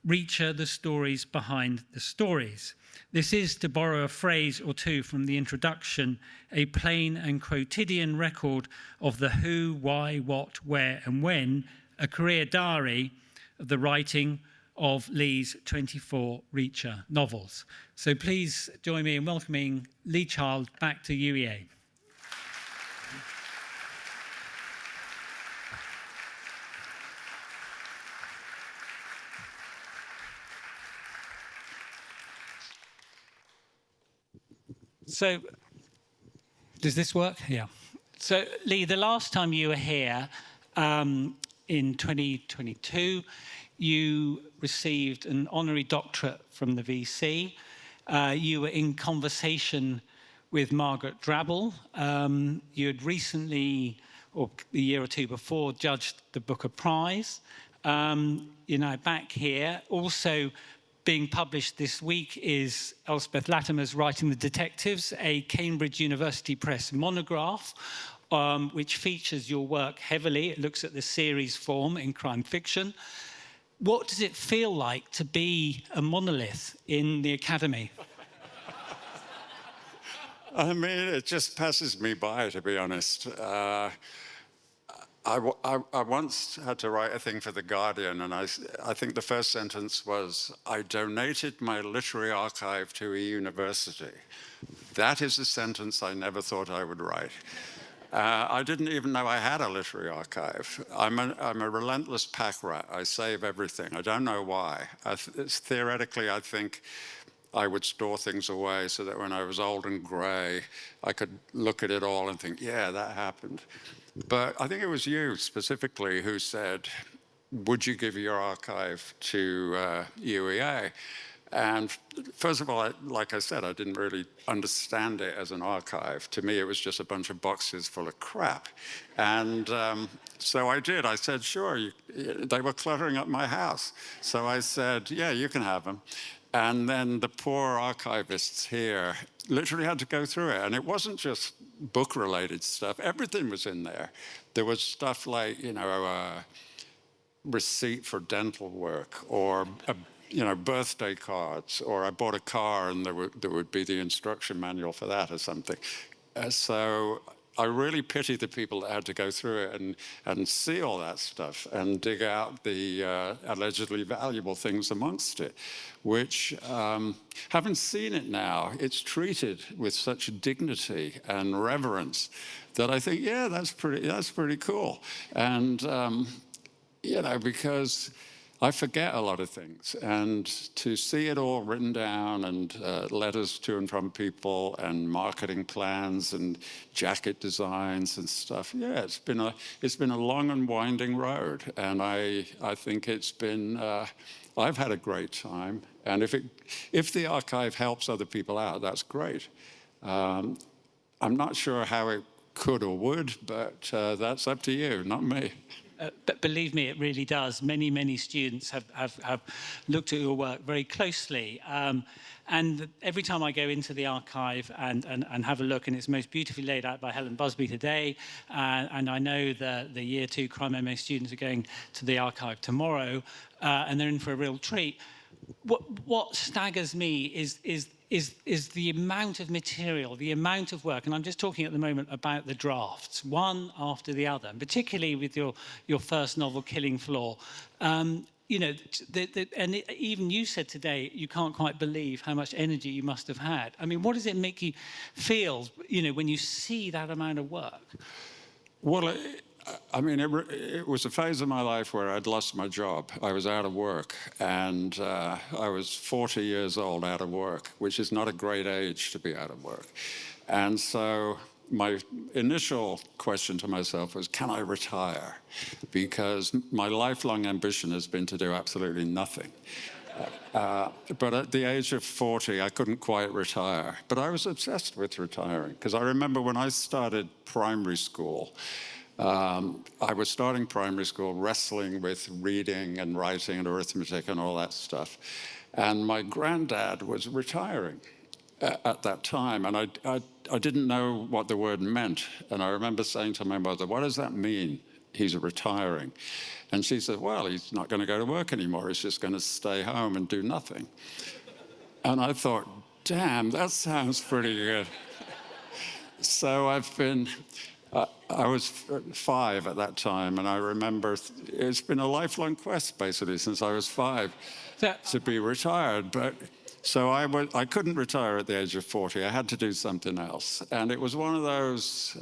Reacher, The Stories Behind the Stories. This is, to borrow a phrase or two from the introduction, a plain and quotidian record of the who, why, what, where, and when, a career diary of the writing of Lee's 24 Reacher novels. So please join me in welcoming Lee Child back to UEA. So, does this work? Yeah. So, Lee, the last time you were here in 2022, you received an honorary doctorate from the VC. You were in conversation with Margaret Drabble. You had recently, or a year or two before, judged the Booker Prize. You're now back here. Also, being published this week is Elspeth Latimer's Writing the Detectives, a Cambridge University Press monograph, which features your work heavily. It looks at the series form in crime fiction. What does it feel like to be a monolith in the academy? I mean, it just passes me by, to be honest. I once had to write a thing for The Guardian, and I think the first sentence was, I donated my literary archive to a university. That is a sentence I never thought I would write. I didn't even know I had a literary archive. I'm a relentless pack rat. I save everything. I don't know why. Theoretically, I think I would store things away so that when I was old and grey, I could look at it all and think, yeah, that happened. But I think it was you specifically who said, would you give your archive to UEA? And first of all, like I said, I didn't really understand it as an archive. To me, it was just a bunch of boxes full of crap. And so I did. I said, sure. They were cluttering up my house. So I said, yeah, you can have them. And then the poor archivists here literally had to go through it. And it wasn't just book-related stuff. Everything was in there. There was stuff like, receipt for dental work, or birthday cards, or I bought a car and there would be the instruction manual for that or something. So I really pity the people that had to go through it and see all that stuff and dig out the allegedly valuable things amongst it, which, having seen it now, it's treated with such dignity and reverence that I think, yeah, that's pretty cool. And, because I forget a lot of things. And to see it all written down and letters to and from people and marketing plans and jacket designs and stuff, yeah, it's been a long and winding road. And I think it's been, I've had a great time. And if the archive helps other people out, that's great. I'm not sure how it could or would, but that's up to you, not me. But believe me, it really does. Many, many students have looked at your work very closely. And every time I go into the archive and have a look, and it's most beautifully laid out by Helen Busby today, and I know the Year 2 Crime MA students are going to the archive tomorrow, and they're in for a real treat. What staggers me is the amount of material, the amount of work, and I'm just talking at the moment about the drafts, one after the other, and particularly with your first novel, Killing Floor. You know, and even you said today you can't quite believe how much energy you must have had. I mean, what does it make you feel, you know, when you see that amount of work? Well, I mean, it was a phase of my life where I'd lost my job. I was out of work, and I was 40 years old out of work, which is not a great age to be out of work. And so my initial question to myself was, can I retire? Because my lifelong ambition has been to do absolutely nothing. But at the age of 40, I couldn't quite retire. But I was obsessed with retiring, because I remember when I started primary school, I was starting primary school wrestling with reading and writing and arithmetic and all that stuff. And my granddad was retiring at that time. And I didn't know what the word meant. And I remember saying to my mother, what does that mean? He's retiring. And she said, well, he's not going to go to work anymore. He's just going to stay home and do nothing. And I thought, damn, that sounds pretty good. So I was 5 at that time, and I remember it's been a lifelong quest, basically, since I was 5 to be retired. But so I couldn't retire at the age of 40. I had to do something else. And it was one of those,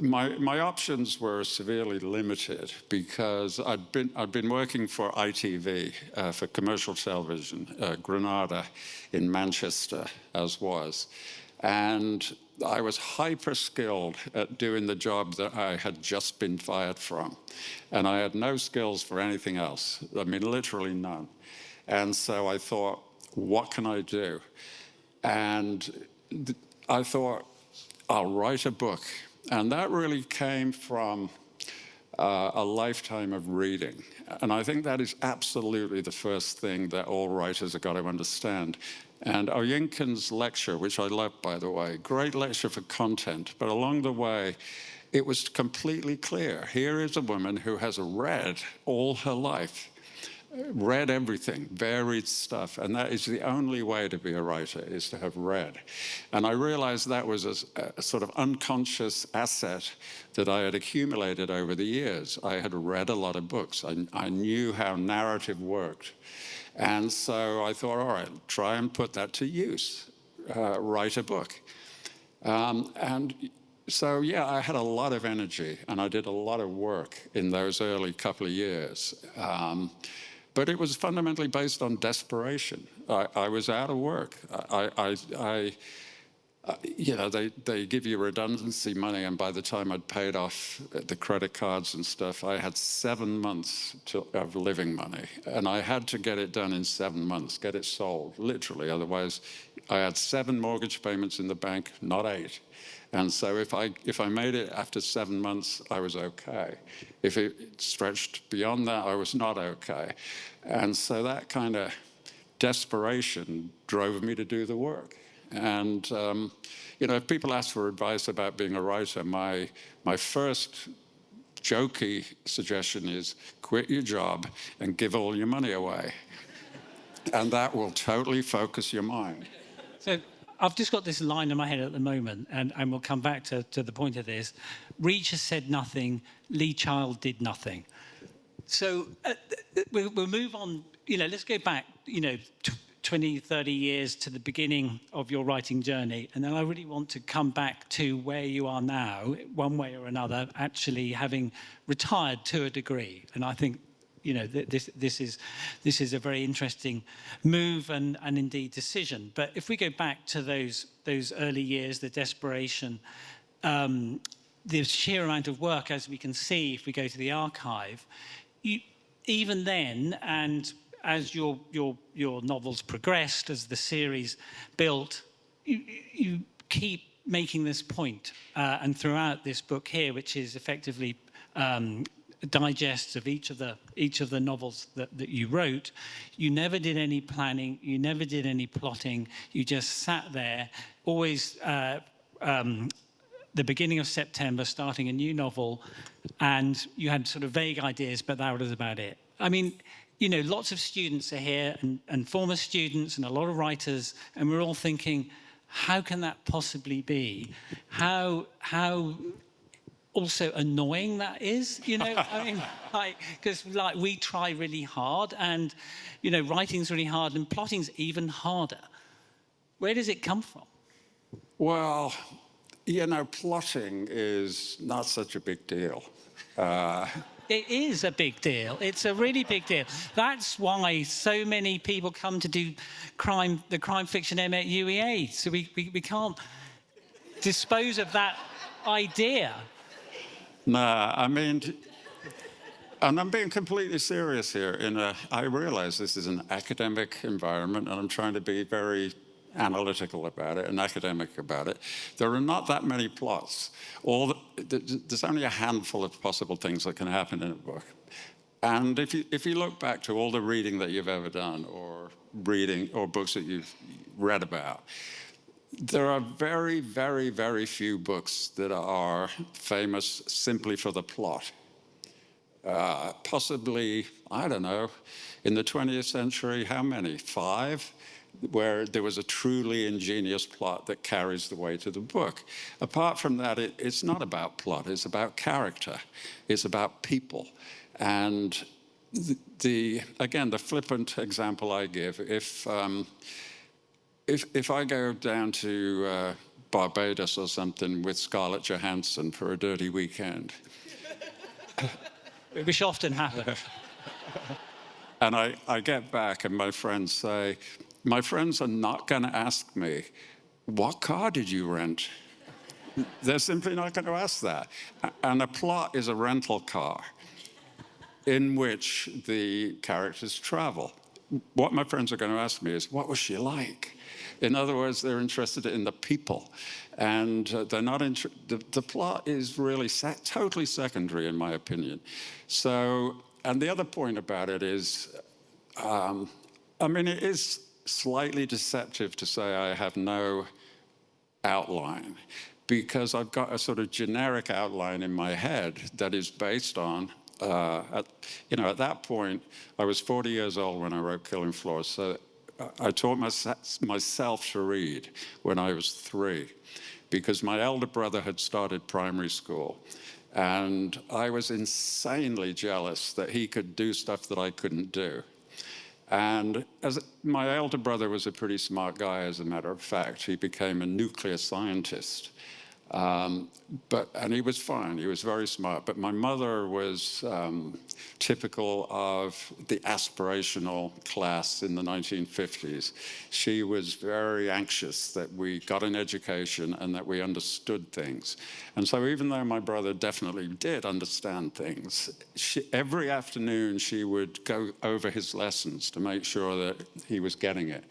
my options were severely limited because I'd been working for ITV, for commercial television, Granada in Manchester, as was. And I was hyper-skilled at doing the job that I had just been fired from. And I had no skills for anything else. I mean, literally none. And so I thought, what can I do? And I thought, I'll write a book. And that really came from a lifetime of reading. And I think that is absolutely the first thing that all writers have got to understand. And Oyinkan's lecture, which I loved, by the way, great lecture for content, but along the way, it was completely clear. Here is a woman who has read all her life, read everything, varied stuff, and that is the only way to be a writer, is to have read. And I realized that was a sort of unconscious asset that I had accumulated over the years. I had read a lot of books. I knew how narrative worked. And so I thought, all right, try and put that to use, write a book. And so, yeah, I had a lot of energy and I did a lot of work in those early couple of years. But it was fundamentally based on desperation. I was out of work. You know, they give you redundancy money, and by the time I'd paid off the credit cards and stuff, I had 7 months of living money. And I had to get it done in 7 months, get it sold, literally. Otherwise, I had 7 mortgage payments in the bank, not 8. And so if I made it after 7 months, I was okay. If it stretched beyond that, I was not okay. And so that kind of desperation drove me to do the work. And, you know, if people ask for advice about being a writer, my first jokey suggestion is quit your job and give all your money away. And that will totally focus your mind. So I've just got this line in my head at the moment, and we'll come back to the point of this. Reacher said nothing, Lee Child did nothing. So we'll move on, you know, let's go back, you know, 20, 30 years to the beginning of your writing journey. And then I really want to come back to where you are now, one way or another, actually having retired to a degree. And I think you know, this is a very interesting move and indeed decision. But if we go back to those early years, the desperation, the sheer amount of work, as we can see if we go to the archive, even then, and as your novels progressed, as the series built, you keep making this point, and throughout this book here, which is effectively digests of each of the novels that you wrote, you never did any planning, you never did any plotting, you just sat there, always the beginning of September, starting a new novel, and you had sort of vague ideas, but that was about it. I mean, you know, lots of students are here, and former students, and a lot of writers, and we're all thinking, how can that possibly be? How also annoying that is, you know? I mean, like, because like we try really hard, and you know, writing's really hard, and plotting's even harder. Where does it come from? Well, you know, plotting is not such a big deal. It is a big deal. It's a really big deal. That's why so many people come to do the crime fiction MA at UEA. So we can't dispose of that idea. Nah, I mean, and I'm being completely serious here. I realize this is an academic environment, and I'm trying to be very analytical about it and academic about it. There are not that many plots. There's only a handful of possible things that can happen in a book. And if you look back to all the reading that you've ever done, or books that you've read about, there are very, very, very few books that are famous simply for the plot. Possibly, I don't know, in the 20th century, how many? 5? Where there was a truly ingenious plot that carries the weight of the book. Apart from that, it's not about plot, it's about character, it's about people. And again, the flippant example I give, if I go down to Barbados or something with Scarlett Johansson for a dirty weekend. Which often happens. And I get back and my friends say, my friends are not going to ask me, what car did you rent? They're simply not going to ask that. And a plot is a rental car in which the characters travel. What my friends are going to ask me is, what was she like? In other words, they're interested in the people. And they're not the plot is really totally secondary, in my opinion. So, and the other point about it is, I mean, it is slightly deceptive to say I have no outline, because I've got a sort of generic outline in my head that is based on, at that point, I was 40 years old when I wrote Killing Floors, so I taught myself to read when I was 3, because my elder brother had started primary school, and I was insanely jealous that he could do stuff that I couldn't do. And my elder brother was a pretty smart guy, as a matter of fact. He became a nuclear scientist. And he was fine, he was very smart. But my mother was typical of the aspirational class in the 1950s. She was very anxious that we got an education and that we understood things. And so even though my brother definitely did understand things, every afternoon she would go over his lessons to make sure that he was getting it.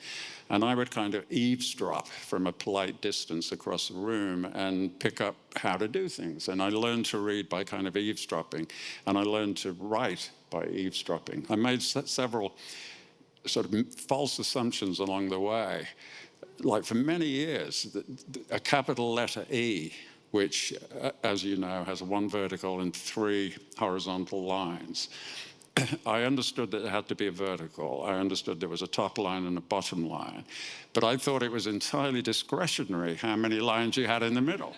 And I would kind of eavesdrop from a polite distance across the room and pick up how to do things. And I learned to read by kind of eavesdropping, and I learned to write by eavesdropping. I made several sort of false assumptions along the way. Like for many years, a capital letter E, which, as you know, has 1 vertical and 3 horizontal lines. I understood that it had to be a vertical. I understood there was a top line and a bottom line. But I thought it was entirely discretionary how many lines you had in the middle.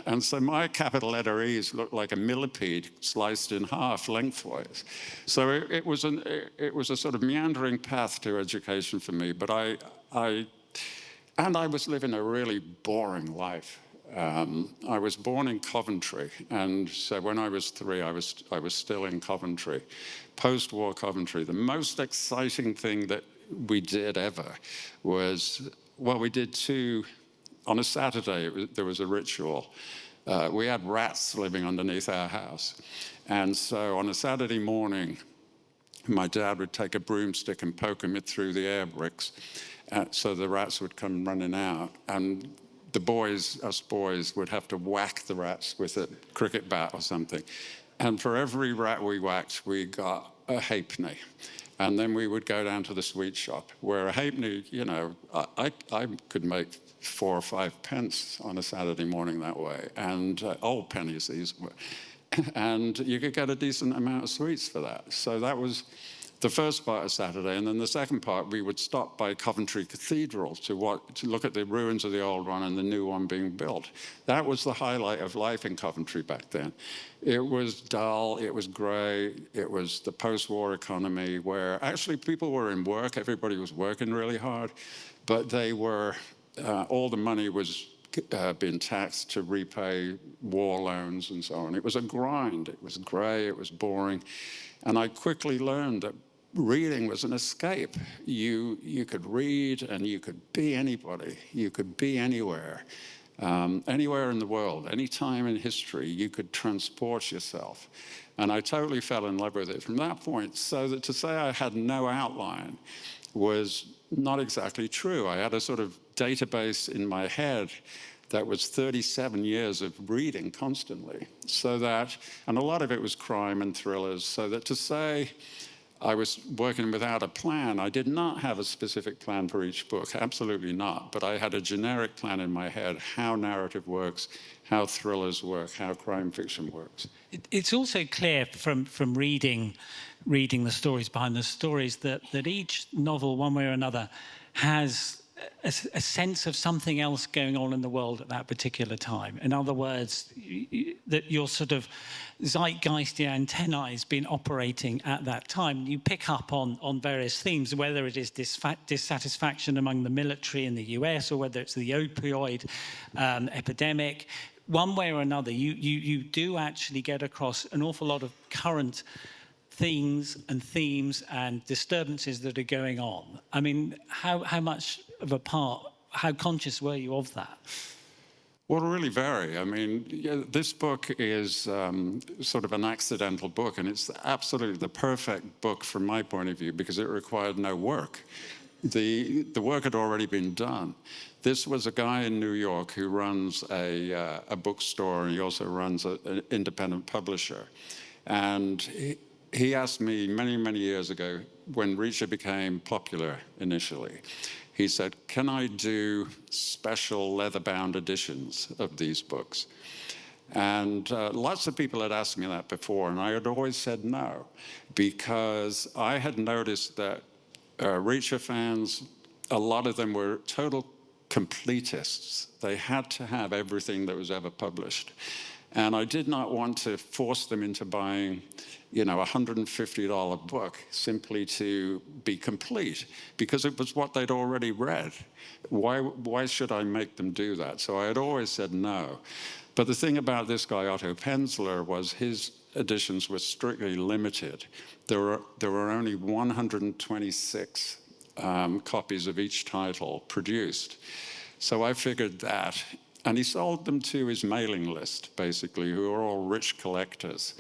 And so my capital letter E's looked like a millipede sliced in half lengthwise. So it was a sort of meandering path to education for me. But I was living a really boring life. I was born in Coventry, and so when I was 3, I was still in Coventry, post-war Coventry. The most exciting thing that we did ever was, well, we did 2, on a Saturday, there was a ritual. We had rats living underneath our house. And so on a Saturday morning, my dad would take a broomstick and poke them through the air bricks, so the rats would come running out. And the boys, us boys, would have to whack the rats with a cricket bat or something. And for every rat we whacked, we got a halfpenny. And then we would go down to the sweet shop, where a halfpenny, you know, I could make 4 or 5 pence on a Saturday morning that way. And old pennies these were. And you could get a decent amount of sweets for that. So that was the first part of Saturday. And then the second part, we would stop by Coventry Cathedral to look at the ruins of the old one and the new one being built. That was the highlight of life in Coventry back then. It was dull, it was grey, it was the post-war economy where actually people were in work, everybody was working really hard, but they were, all the money was being taxed to repay war loans and so on. It was a grind, it was grey, it was boring. And I quickly learned that reading was an escape. You could read and you could be anybody. You could be anywhere, anywhere in the world, any time in history, you could transport yourself. And I totally fell in love with it from that point. So that to say I had no outline was not exactly true. I had a sort of database in my head that was 37 years of reading constantly. So that, and a lot of it was crime and thrillers, so that to say I was working without a plan, I did not have a specific plan for each book, absolutely not. But I had a generic plan in my head, how narrative works, how thrillers work, how crime fiction works. It's also clear from reading the stories behind the stories that each novel, one way or another, has a sense of something else going on in the world at that particular time. In other words, that your sort of zeitgeisty antennae has been operating at that time. You pick up on various themes, whether it is dissatisfaction among the military in the US or whether it's the opioid epidemic. One way or another, you do actually get across an awful lot of current themes and disturbances that are going on. I mean, how much of a part, how conscious were you of that? Well, really vary. I mean, yeah, this book is sort of an accidental book, and it's absolutely the perfect book from my point of view because it required no work. The work had already been done. This was a guy in New York who runs a bookstore, and he also runs an independent publisher. And he asked me many, many years ago, when Reacher became popular initially, he said, can I do special leather-bound editions of these books? And lots of people had asked me that before, and I had always said no, because I had noticed that Reacher fans, a lot of them were total completists. They had to have everything that was ever published. And I did not want to force them into buying, you know, a $150 book simply to be complete, because it was what they'd already read. Why should I make them do that? So I had always said no. But the thing about this guy, Otto Penzler, was his editions were strictly limited. There were only 126 copies of each title produced. So I figured that. And he sold them to his mailing list, basically, who are all rich collectors.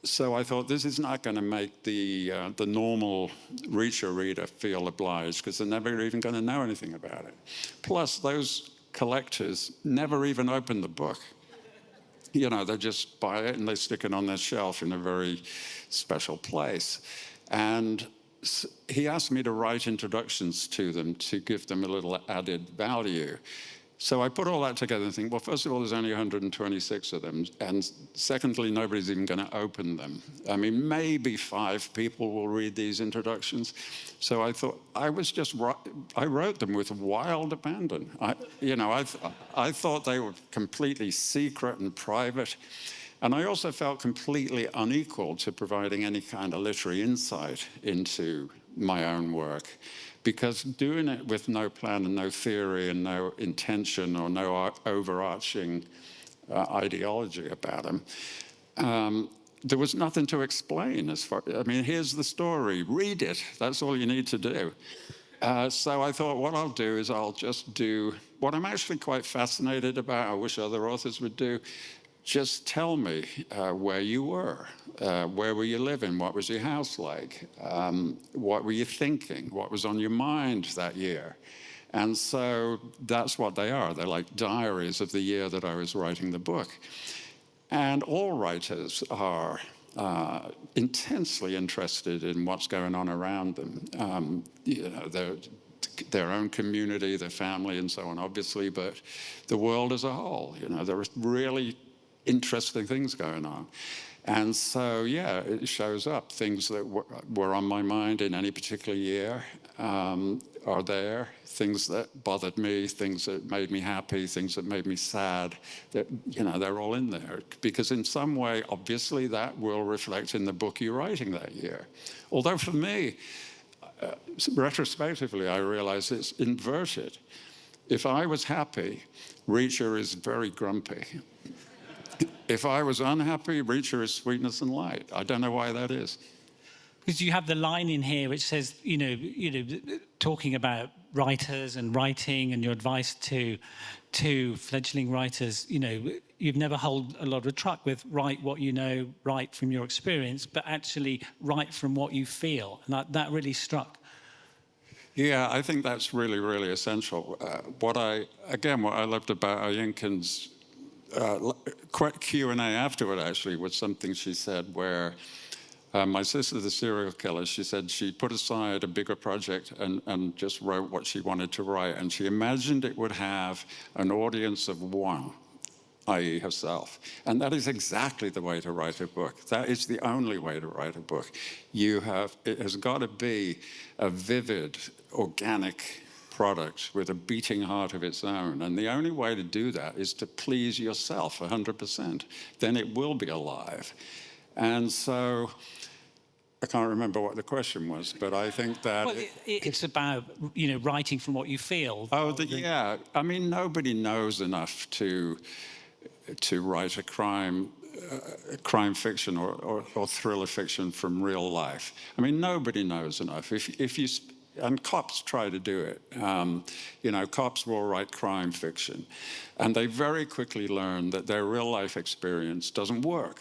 So I thought, this is not going to make the normal Reacher reader feel obliged, because they're never even going to know anything about it. Plus, those collectors never even open the book. You know, they just buy it and they stick it on their shelf in a very special place. And he asked me to write introductions to them to give them a little added value. So I put all that together and think, well, first of all, there's only 126 of them. And secondly, nobody's even going to open them. I mean, maybe 5 people will read these introductions. So I thought, I wrote them with wild abandon. I thought they were completely secret and private. And I also felt completely unequal to providing any kind of literary insight into my own work, because doing it with no plan and no theory and no intention or no overarching ideology about them, there was nothing to explain. I mean, here's the story, read it, that's all you need to do. So I thought what I'll do is I'll just do what I'm actually quite fascinated about, I wish other authors would do. Just tell me where you were, where were you living, what was your house like, what were you thinking, what was on your mind that year. And so that's what they are. They're like diaries of the year that I was writing the book. And all writers are intensely interested in what's going on around them. You know, their own community, their family, and so on, obviously, but the world as a whole. You know, there are really interesting things going on. And so, yeah, it shows up. Things that were on my mind in any particular year are there. Things that bothered me, things that made me happy, things that made me sad, that, you know, they're all in there. Because in some way, obviously, that will reflect in the book you're writing that year. Although for me, retrospectively, I realize it's inverted. If I was happy, Reacher is very grumpy. If I was unhappy, Reacher is sweetness and light. I don't know why that is. Because you have the line in here which says, you know, talking about writers and writing and your advice to fledgling writers, you know, you've never held a lot of truck with write what you know, write from your experience, but actually write from what you feel. And that really struck. Yeah, I think that's really, really essential. What I loved about Oyinkan's Q&A afterward, actually, was something she said where my sister, the serial killer, she said she put aside a bigger project and just wrote what she wanted to write. And she imagined it would have an audience of one, i.e. herself. And that is exactly the way to write a book. That is the only way to write a book. It has got to be a vivid, organic product with a beating heart of its own. And the only way to do that is to please yourself 100%. Then it will be alive. And so I can't remember what the question was, but I think that... Well, it's about, you know, writing from what you feel. Oh, yeah. I mean, nobody knows enough to write a crime fiction or thriller fiction from real life. I mean, nobody knows enough. And cops try to do it. You know, cops will write crime fiction. And they very quickly learn that their real life experience doesn't work,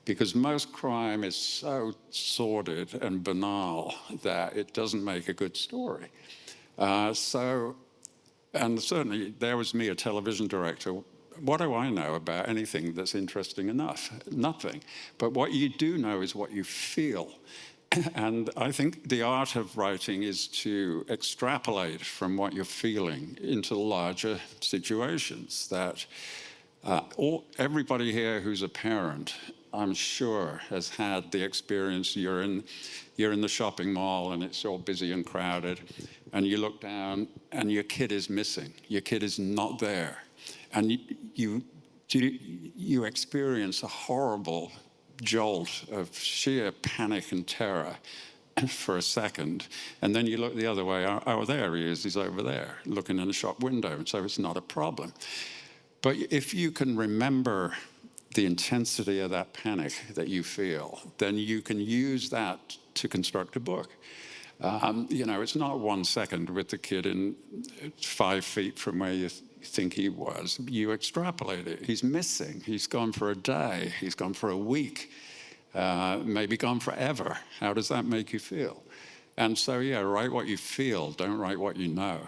because most crime is so sordid and banal that it doesn't make a good story. And certainly there was me, a television director. What do I know about anything that's interesting enough? Nothing. But what you do know is what you feel. And I think the art of writing is to extrapolate from what you're feeling into larger situations. That everybody here who's a parent, I'm sure, has had the experience. You're in the shopping mall and it's all busy and crowded, and you look down and your kid is missing. Your kid is not there, and you experience a horrible jolt of sheer panic and terror for a second, and then you look the other way. Oh, there he is. He's over there, looking in the shop window, and so it's not a problem. But if you can remember the intensity of that panic that you feel, then you can use that to construct a book. You know, it's not 1 second with the kid in 5 feet from where you think he was. You extrapolate it. He's missing. He's gone for a day. He's gone for a week. Maybe gone forever. How does that make you feel? And so, yeah, write what you feel. Don't write what you know.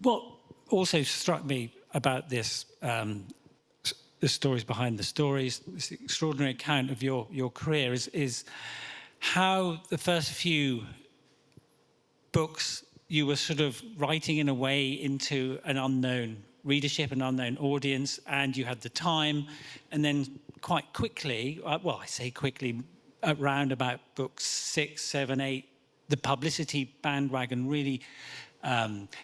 What also struck me about this, the stories behind the stories, this extraordinary account of your career is how the first few books you were sort of writing in a way into an unknown readership, an unknown audience, and you had the time, and then quite quickly, well, I say quickly, around about books 6, 7, 8, the publicity bandwagon really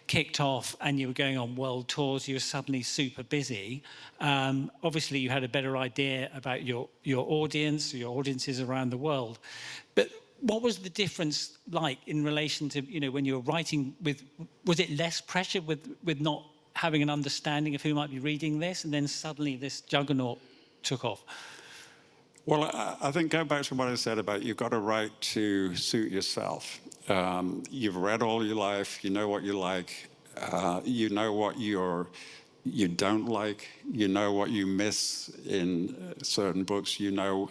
kicked off, and you were going on world tours. You were suddenly super busy. Obviously, you had a better idea about your audience, your audiences around the world. But what was the difference like in relation to, you know, when you were writing with, was it less pressure with not having an understanding of who might be reading this, and then suddenly this juggernaut took off? Well, I think go back to what I said about you've got to write to suit yourself. You've read all your life, you know what you like, you know what you don't like, you know what you miss in certain books, you know,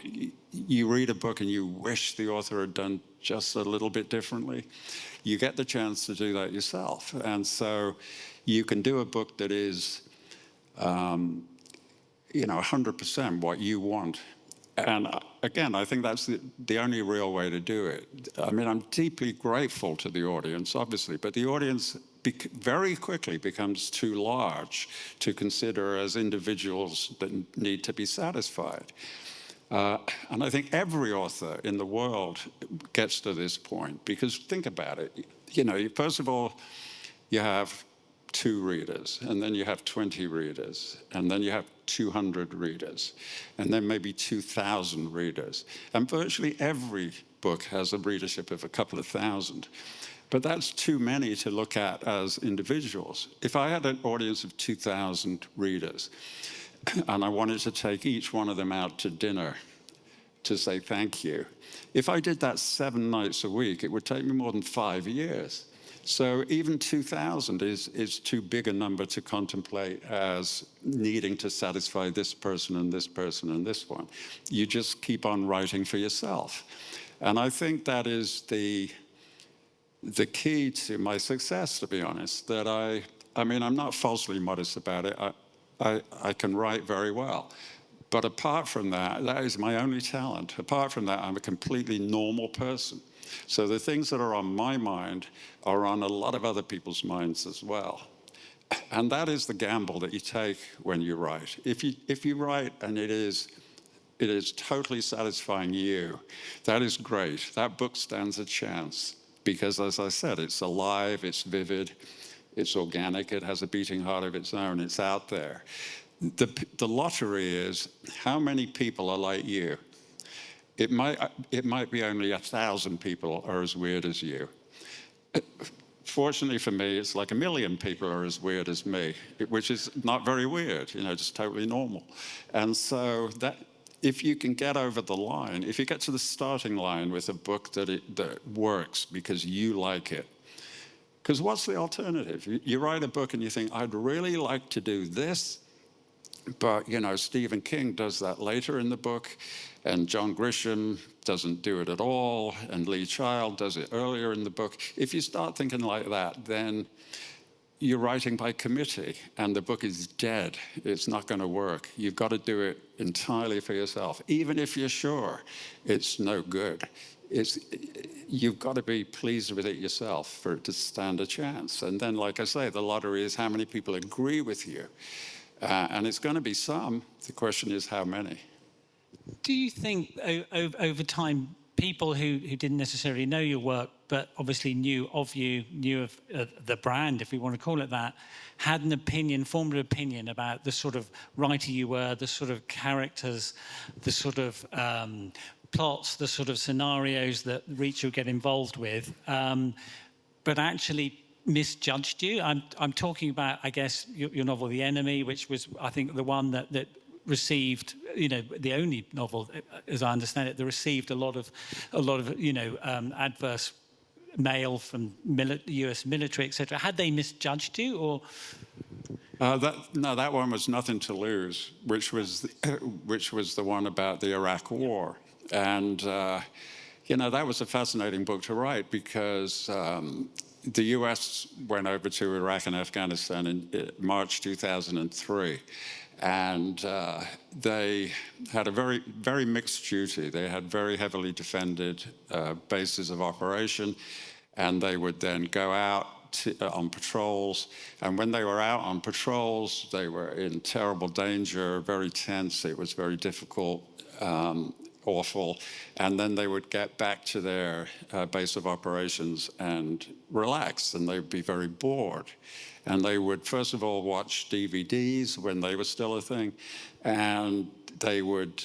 you read a book and you wish the author had done just a little bit differently. You get the chance to do that yourself. And so you can do a book that is, you know, 100% what you want. And again, I think that's the only real way to do it. I mean, I'm deeply grateful to the audience, obviously, but the audience very quickly becomes too large to consider as individuals that need to be satisfied. And I think every author in the world gets to this point, because think about it. You know, first of all, you have 2 readers, and then you have 20 readers, and then you have 200 readers, and then maybe 2,000 readers. And virtually every book has a readership of a couple of thousand. But that's too many to look at as individuals. If I had an audience of 2,000 readers, and I wanted to take each one of them out to dinner to say thank you, if I did that 7 nights a week, it would take me more than 5 years. So even 2,000 is too big a number to contemplate as needing to satisfy this person and this person and this one. You just keep on writing for yourself. And I think that is the key to my success, to be honest, that I mean, I'm not falsely modest about it. I can write very well. But apart from that, that is my only talent. Apart from that, I'm a completely normal person. So the things that are on my mind are on a lot of other people's minds as well. And that is the gamble that you take when you write. If you write and it is totally satisfying you, that is great. That book stands a chance because, as I said, it's alive, it's vivid, it's organic, it has a beating heart of its own, it's out there. The lottery is how many people are like you. It might be only 1,000 people are as weird as you. Fortunately for me, it's like 1 million people are as weird as me, which is not very weird, you know, just totally normal. And so that if you can get over the line, if you get to the starting line with a book that works because you like it, because what's the alternative? You write a book and you think, I'd really like to do this, but, you know, Stephen King does that later in the book, and John Grisham doesn't do it at all, and Lee Child does it earlier in the book. If you start thinking like that, then you're writing by committee, and the book is dead. It's not going to work. You've got to do it entirely for yourself, even if you're sure it's no good. You've got to be pleased with it yourself for it to stand a chance. And then, like I say, the lottery is how many people agree with you. And it's going to be some. The question is how many. Do you think over time, people who didn't necessarily know your work, but obviously knew of you, knew of the brand, if we want to call it that, had an opinion, formed an opinion about the sort of writer you were, the sort of characters, the sort of plots, the sort of scenarios that Reach would get involved with, but actually misjudged you? I'm talking about, I guess, your novel The Enemy, which was, I think, the one that received, you know, the only novel, as I understand it, that received a lot of, you know, adverse mail from US military, etc. Had they misjudged you, or? No, that one was Nothing to Lose, which was the one about the Iraq War, and you know, that was a fascinating book to write because the US went over to Iraq and Afghanistan in March 2003. And they had a very, very mixed duty. They had very heavily defended bases of operation, and they would then go out on patrols. And when they were out on patrols, they were in terrible danger, very tense. It was very difficult, awful. And then they would get back to their base of operations and relax, and they'd be very bored. And they would, first of all, watch DVDs when they were still a thing. And they would,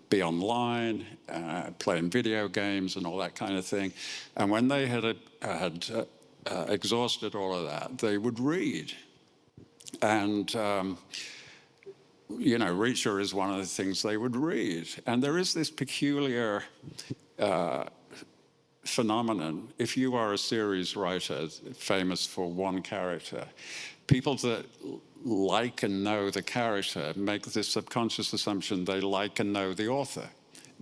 be online, playing video games and all that kind of thing. And when they had exhausted all of that, they would read. And, you know, Reacher is one of the things they would read. And there is this peculiar phenomenon. If you are a series writer famous for one character, people that like and know the character make this subconscious assumption they like and know the author,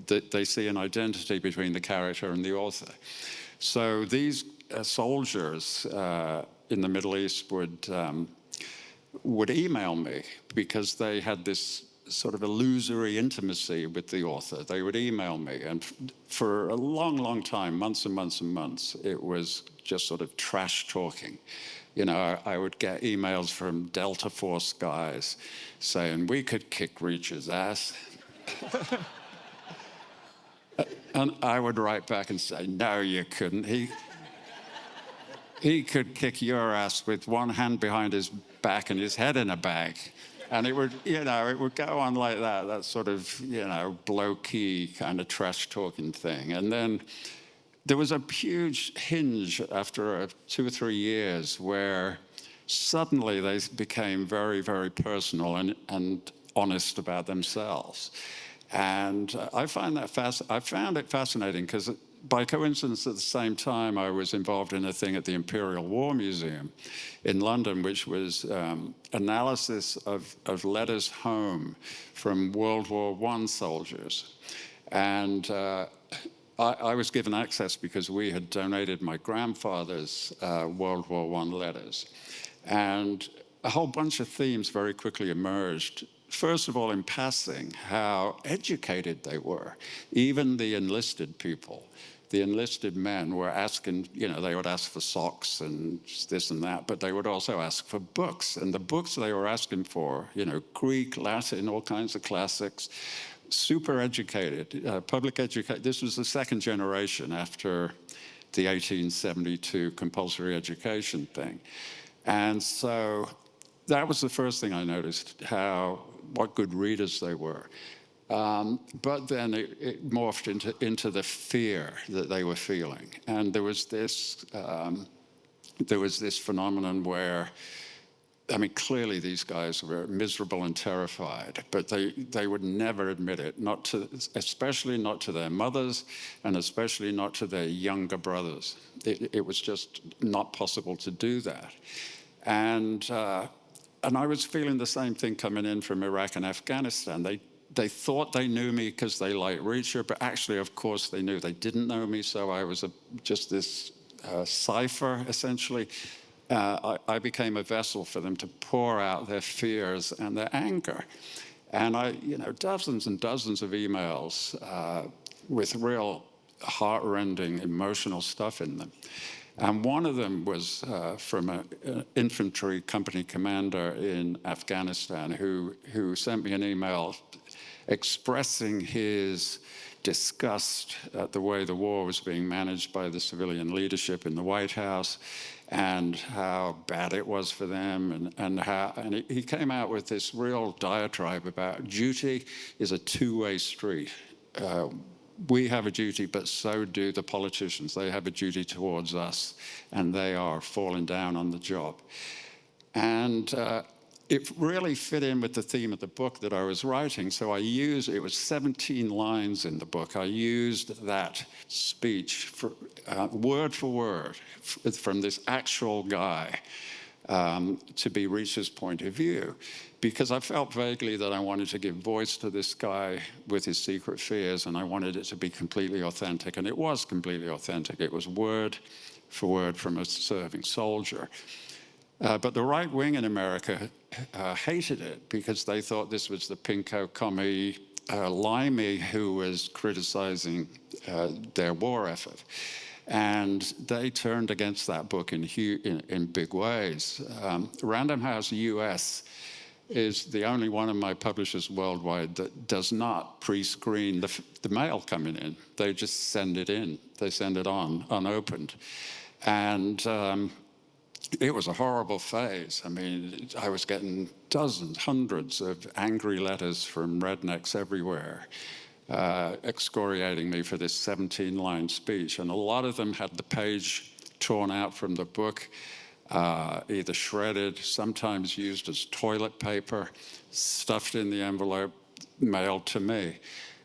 that they see an identity between the character and the author. So these soldiers in the Middle East would email me because they had this sort of illusory intimacy with the author. They would email me, and for a long, long time, months and months and months, it was just sort of trash talking. You know, I would get emails from Delta Force guys saying, we could kick Reacher's ass. And I would write back and say, no, you couldn't. He could kick your ass with one hand behind his back and his head in a bag. And it would, you know, it would go on like that sort of, you know, low-key kind of trash-talking thing. And then there was a huge hinge after 2 or 3 years where suddenly they became very, very personal and honest about themselves. And I found it fascinating because by coincidence at the same time I was involved in a thing at the Imperial War Museum in London, which was analysis of letters home from World War I soldiers. And I was given access because we had donated my grandfather's World War I letters. And a whole bunch of themes very quickly emerged. First of all, in passing, how educated they were. Even the enlisted people, the enlisted men were asking, you know, they would ask for socks and this and that, but they would also ask for books. And the books they were asking for, you know, Greek, Latin, all kinds of classics, super educated, public education. This was the second generation after the 1872 compulsory education thing. And so that was the first thing I noticed, what good readers they were. But then it morphed into the fear that they were feeling. And there was this phenomenon where, I mean, clearly these guys were miserable and terrified, but they would never admit it, especially not to their mothers, and especially not to their younger brothers. It was just not possible to do that. And I was feeling the same thing coming in from Iraq and Afghanistan. They thought they knew me because they liked Reacher, but actually, of course, they knew they didn't know me, so I was just this cipher, essentially. I became a vessel for them to pour out their fears and their anger. And dozens and dozens of emails with real heart-rending, emotional stuff in them. And one of them was from an infantry company commander in Afghanistan who sent me an email expressing his disgust at the way the war was being managed by the civilian leadership in the White House, and how bad it was for them, and he came out with this real diatribe about duty is a two-way street. We have a duty, but so do the politicians. They have a duty towards us, and they are falling down on the job. And it really fit in with the theme of the book that I was writing. So it was 17 lines in the book. I used that speech word for word from this actual guy to be Reacher's point of view, because I felt vaguely that I wanted to give voice to this guy with his secret fears, and I wanted it to be completely authentic, and it was completely authentic. It was word for word from a serving soldier. But the right wing in America hated it because they thought this was the pinko commie limey who was criticizing their war effort. And they turned against that book in big ways. Random House US is the only one of my publishers worldwide that does not pre-screen the mail coming in. They just send it in. They send it on, unopened. And it was a horrible phase. I mean, I was getting dozens, hundreds of angry letters from rednecks everywhere, excoriating me for this 17-line speech. And a lot of them had the page torn out from the book, either shredded, sometimes used as toilet paper, stuffed in the envelope, mailed to me.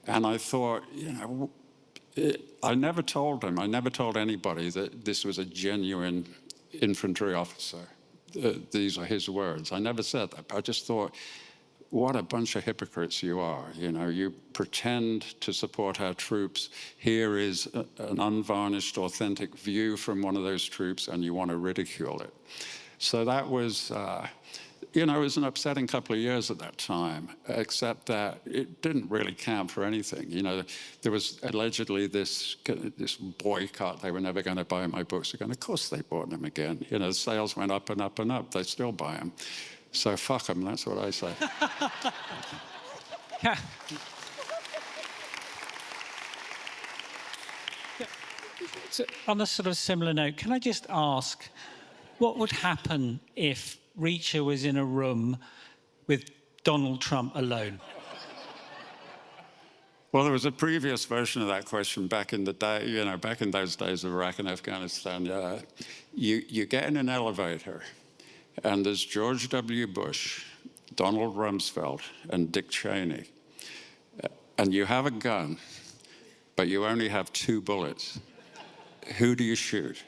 And I thought, you know, I never told him, I never told anybody that this was a genuine infantry officer. These are his words. I never said that. I just thought, what a bunch of hypocrites you are. You know, you pretend to support our troops. Here is an unvarnished, authentic view from one of those troops, and you want to ridicule it. So that was, you know, it was an upsetting couple of years at that time, except that it didn't really count for anything. You know, there was allegedly this boycott. They were never going to buy my books again. Of course they bought them again. You know, the sales went up and up and up. They still buy them. So fuck them, that's what I say. Yeah. So on a sort of similar note, can I just ask, what would happen if Reacher was in a room with Donald Trump alone? Well, there was a previous version of that question back in the day, you know, back in those days of Iraq and Afghanistan. You get in an elevator, and there's George W. Bush, Donald Rumsfeld, and Dick Cheney. And you have a gun, but you only have 2 bullets. Who do you shoot?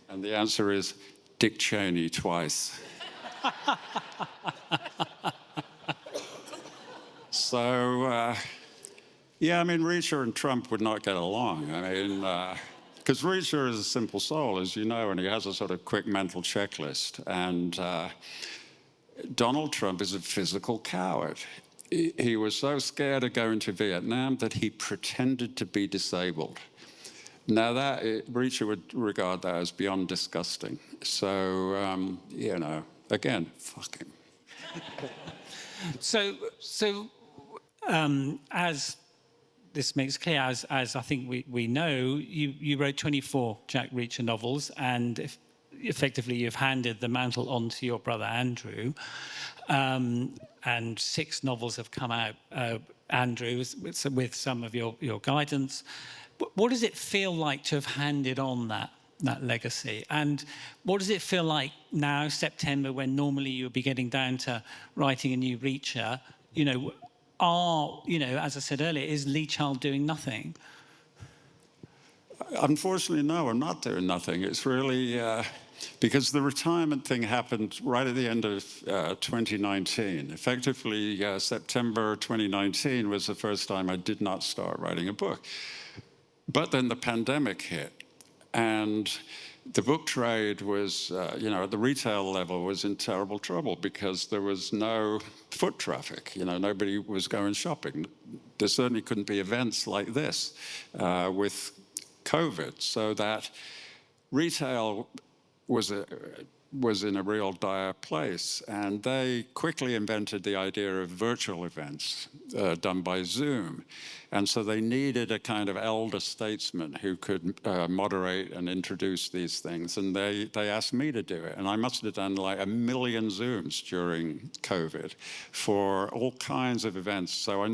And the answer is Dick Cheney twice. So, yeah, I mean, Reacher and Trump would not get along. I mean, because Reacher is a simple soul, as you know, and he has a sort of quick mental checklist. And Donald Trump is a physical coward. He was so scared of going to Vietnam that he pretended to be disabled. Now, Reacher would regard that as beyond disgusting. So, you know, again, fuck him. So as this makes clear, as I think we know, you wrote 24 Jack Reacher novels, and effectively you've handed the mantle on to your brother Andrew, and 6 novels have come out, Andrew, with some of your guidance. What does it feel like to have handed on that legacy? And what does it feel like now, September, when normally you would be getting down to writing a new Reacher? You know, as I said earlier, is Lee Child doing nothing? Unfortunately, no, I'm not doing nothing. It's really because the retirement thing happened right at the end of 2019. Effectively, September 2019 was the first time I did not start writing a book. But then the pandemic hit, and the book trade was, you know, at the retail level was in terrible trouble because there was no foot traffic. You know, nobody was going shopping. There certainly couldn't be events like this with COVID, so that retail was in a real dire place. And they quickly invented the idea of virtual events done by Zoom. And so they needed a kind of elder statesman who could moderate and introduce these things. And they asked me to do it. And I must have done like 1 million Zooms during COVID for all kinds of events. So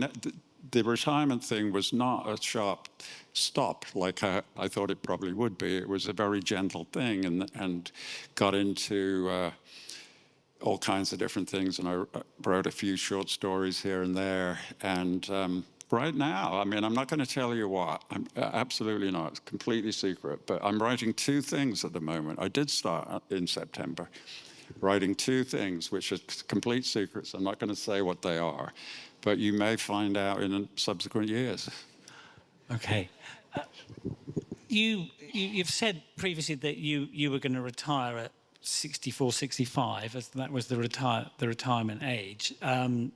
the retirement thing was not a sharp stop like I thought it probably would be. It was a very gentle thing, and got into all kinds of different things. And I wrote a few short stories here and there. And right now, I mean, I'm not going to tell you what. Absolutely not. It's completely secret. But I'm writing 2 things at the moment. I did start in September writing 2 things, which are complete secrets. I'm not going to say what they are, but you may find out in subsequent years. Okay. You've said previously that you were going to retire at 64, 65, as that was the retirement age.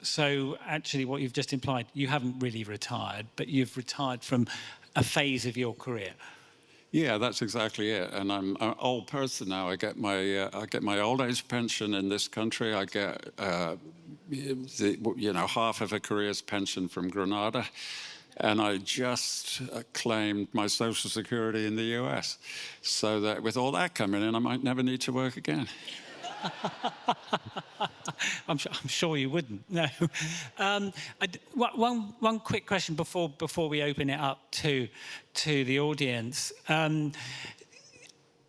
So actually what you've just implied, you haven't really retired, but you've retired from a phase of your career. Yeah, that's exactly it. And I'm an old person now. I get my old age pension in this country. I get half of a career's pension from Grenada. And I just claimed my Social Security in the US, so that with all that coming in, I might never need to work again. I'm sure you wouldn't. No. One quick question before we open it up to the audience.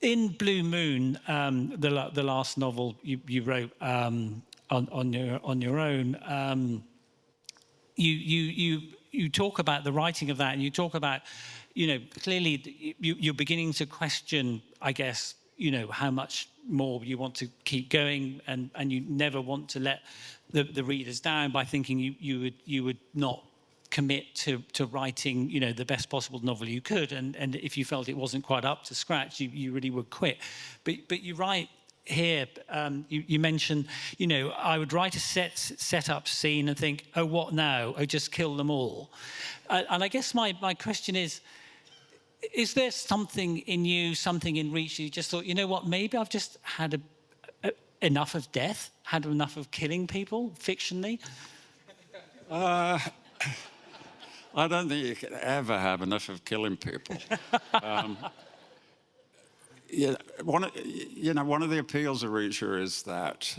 In Blue Moon, the last novel you wrote on your own, you talk about the writing of that, and you talk about, clearly you're beginning to question, I guess, how much more you want to keep going, and you never want to let the readers down by thinking you would not commit to writing, the best possible novel you could, and if you felt it wasn't quite up to scratch, you really would quit. But you write here, you mentioned, I would write a set up scene and think, oh, what now? Oh, just kill them all. And I guess my question is there something in you, something in Reach, you just thought, you know what, maybe I've just had enough of death, had enough of killing people, fictionally? I don't think you can ever have enough of killing people. One of the appeals of Reacher is that,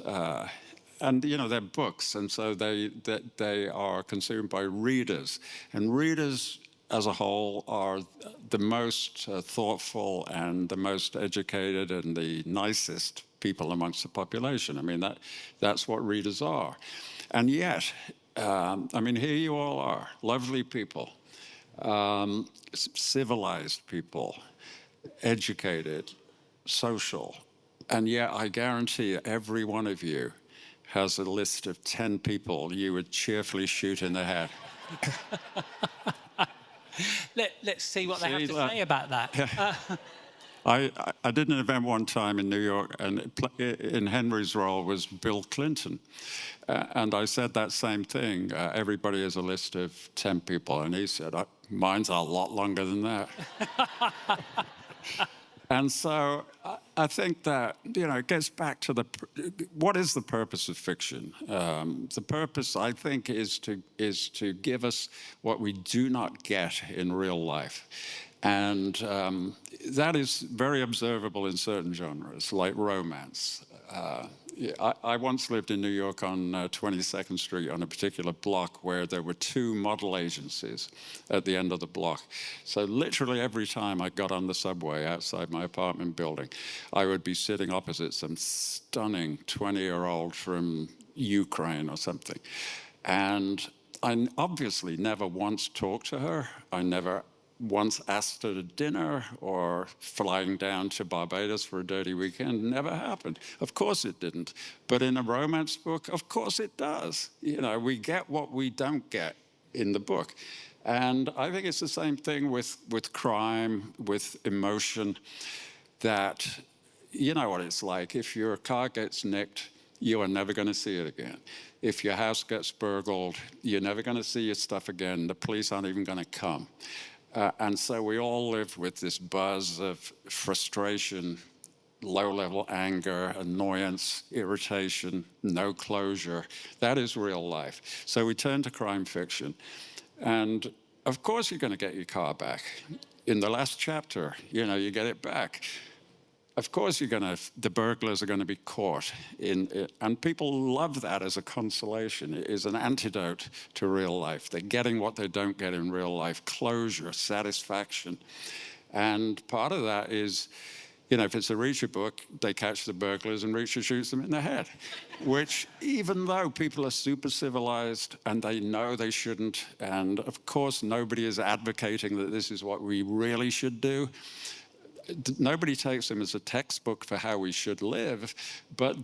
and they're books, and so they are consumed by readers, and readers as a whole are the most thoughtful and the most educated and the nicest people amongst the population. I mean, that's what readers are. And yet, here you all are, lovely people, civilized people, educated, social, and yet I guarantee every one of you has a list of 10 people you would cheerfully shoot in the head. Let's see what they have to say about that. I did an event one time in New York, and in Henry's role was Bill Clinton. And I said that same thing. Everybody has a list of 10 people. And he said, mine's a lot longer than that. And so I think that, it gets back to what is the purpose of fiction? The purpose, I think, is to give us what we do not get in real life. And that is very observable in certain genres, like romance. I once lived in New York on 22nd Street on a particular block where there were 2 model agencies at the end of the block. So literally every time I got on the subway outside my apartment building, I would be sitting opposite some stunning 20-year-old from Ukraine or something. And I obviously never once talked to her. I never once asked her to dinner or flying down to Barbados for a dirty weekend. Never happened. Of course it didn't. But in a romance book, of course it does. We get what we don't get in the book. And I think it's the same thing with crime, with emotion, that you know what it's like. If your car gets nicked, you are never going to see it again. If your house gets burgled, you're never going to see your stuff again. The police aren't even going to come. And so we all live with this buzz of frustration, low-level anger, annoyance, irritation, no closure. That is real life. So we turn to crime fiction. And of course you're going to get your car back. In the last chapter, you get it back. Of course the burglars are going to be caught. And people love that as a consolation. It is an antidote to real life. They're getting what they don't get in real life: closure, satisfaction. And part of that is, if it's a Reacher book, they catch the burglars and Reacher shoots them in the head. Which, even though people are super civilized and they know they shouldn't, and of course nobody is advocating that this is what we really should do, nobody takes them as a textbook for how we should live, but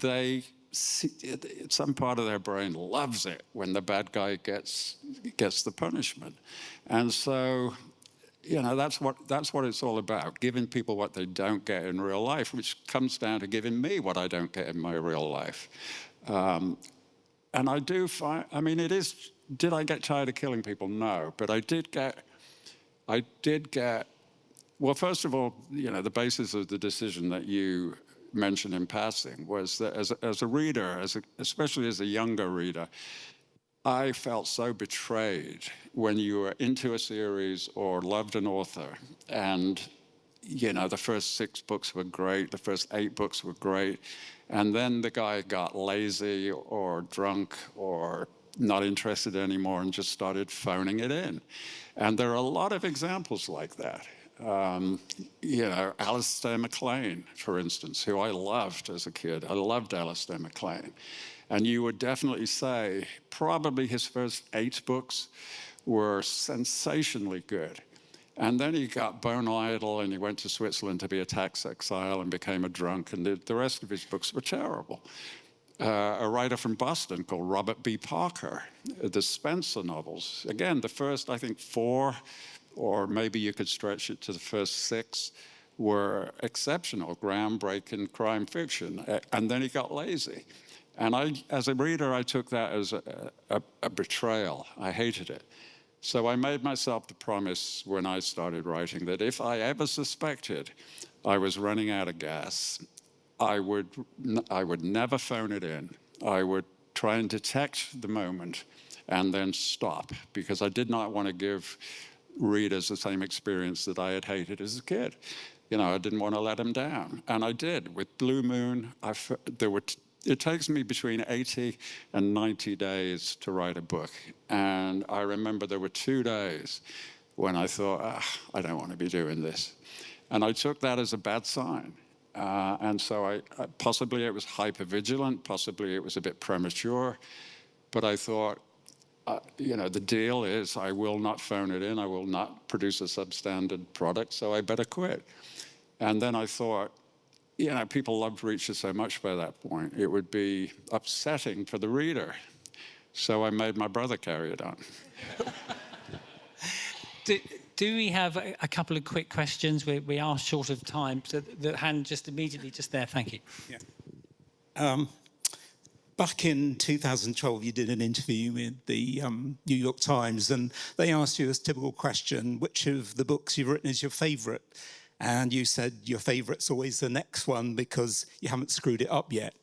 some part of their brain loves it when the bad guy gets the punishment. And so, that's what it's all about, giving people what they don't get in real life, which comes down to giving me what I don't get in my real life. And I do find, did I get tired of killing people? No, but I did get, well, first of all, the basis of the decision that you mentioned in passing was that as a reader, especially as a younger reader, I felt so betrayed when you were into a series or loved an author and you know, the first 6 books were great, the first 8 books were great, and then the guy got lazy or drunk or not interested anymore and just started phoning it in. And there are a lot of examples like that. You know, Alistair MacLean, for instance, who I loved as a kid. I loved Alistair MacLean. And you would definitely say probably his first 8 books were sensationally good. And then he got bone idle and he went to Switzerland to be a tax exile and became a drunk, and the rest of his books were terrible. A writer from Boston called Robert B. Parker, the Spencer novels. Again, the first, I think, 4, or maybe you could stretch it to the first 6, were exceptional, groundbreaking crime fiction. And then he got lazy. And I, as a reader, I took that as a betrayal. I hated it. So I made myself the promise when I started writing that if I ever suspected I was running out of gas, I would never phone it in. I would try and detect the moment and then stop, because I did not want to give readers the same experience that I had hated as a kid. You know, I didn't want to let them down. And I did. With Blue Moon, it takes me between 80 and 90 days to write a book. And I remember there were 2 days when I thought, I don't want to be doing this. And I took that as a bad sign. And so possibly it was hypervigilant, possibly it was a bit premature, but I thought, you know, the deal is I will not phone it in, I will not produce a substandard product, so I better quit. And then I thought, you know, people loved Reacher so much by that point, it would be upsetting for the reader. So I made my brother carry it on. Do we have a couple of quick questions? We are short of time. So the hand just immediately just there. Thank you. Yeah. Back in 2012, you did an interview with the New York Times, and they asked you this typical question: which of the books you've written is your favourite? And you said your favourite's always the next one because you haven't screwed it up yet.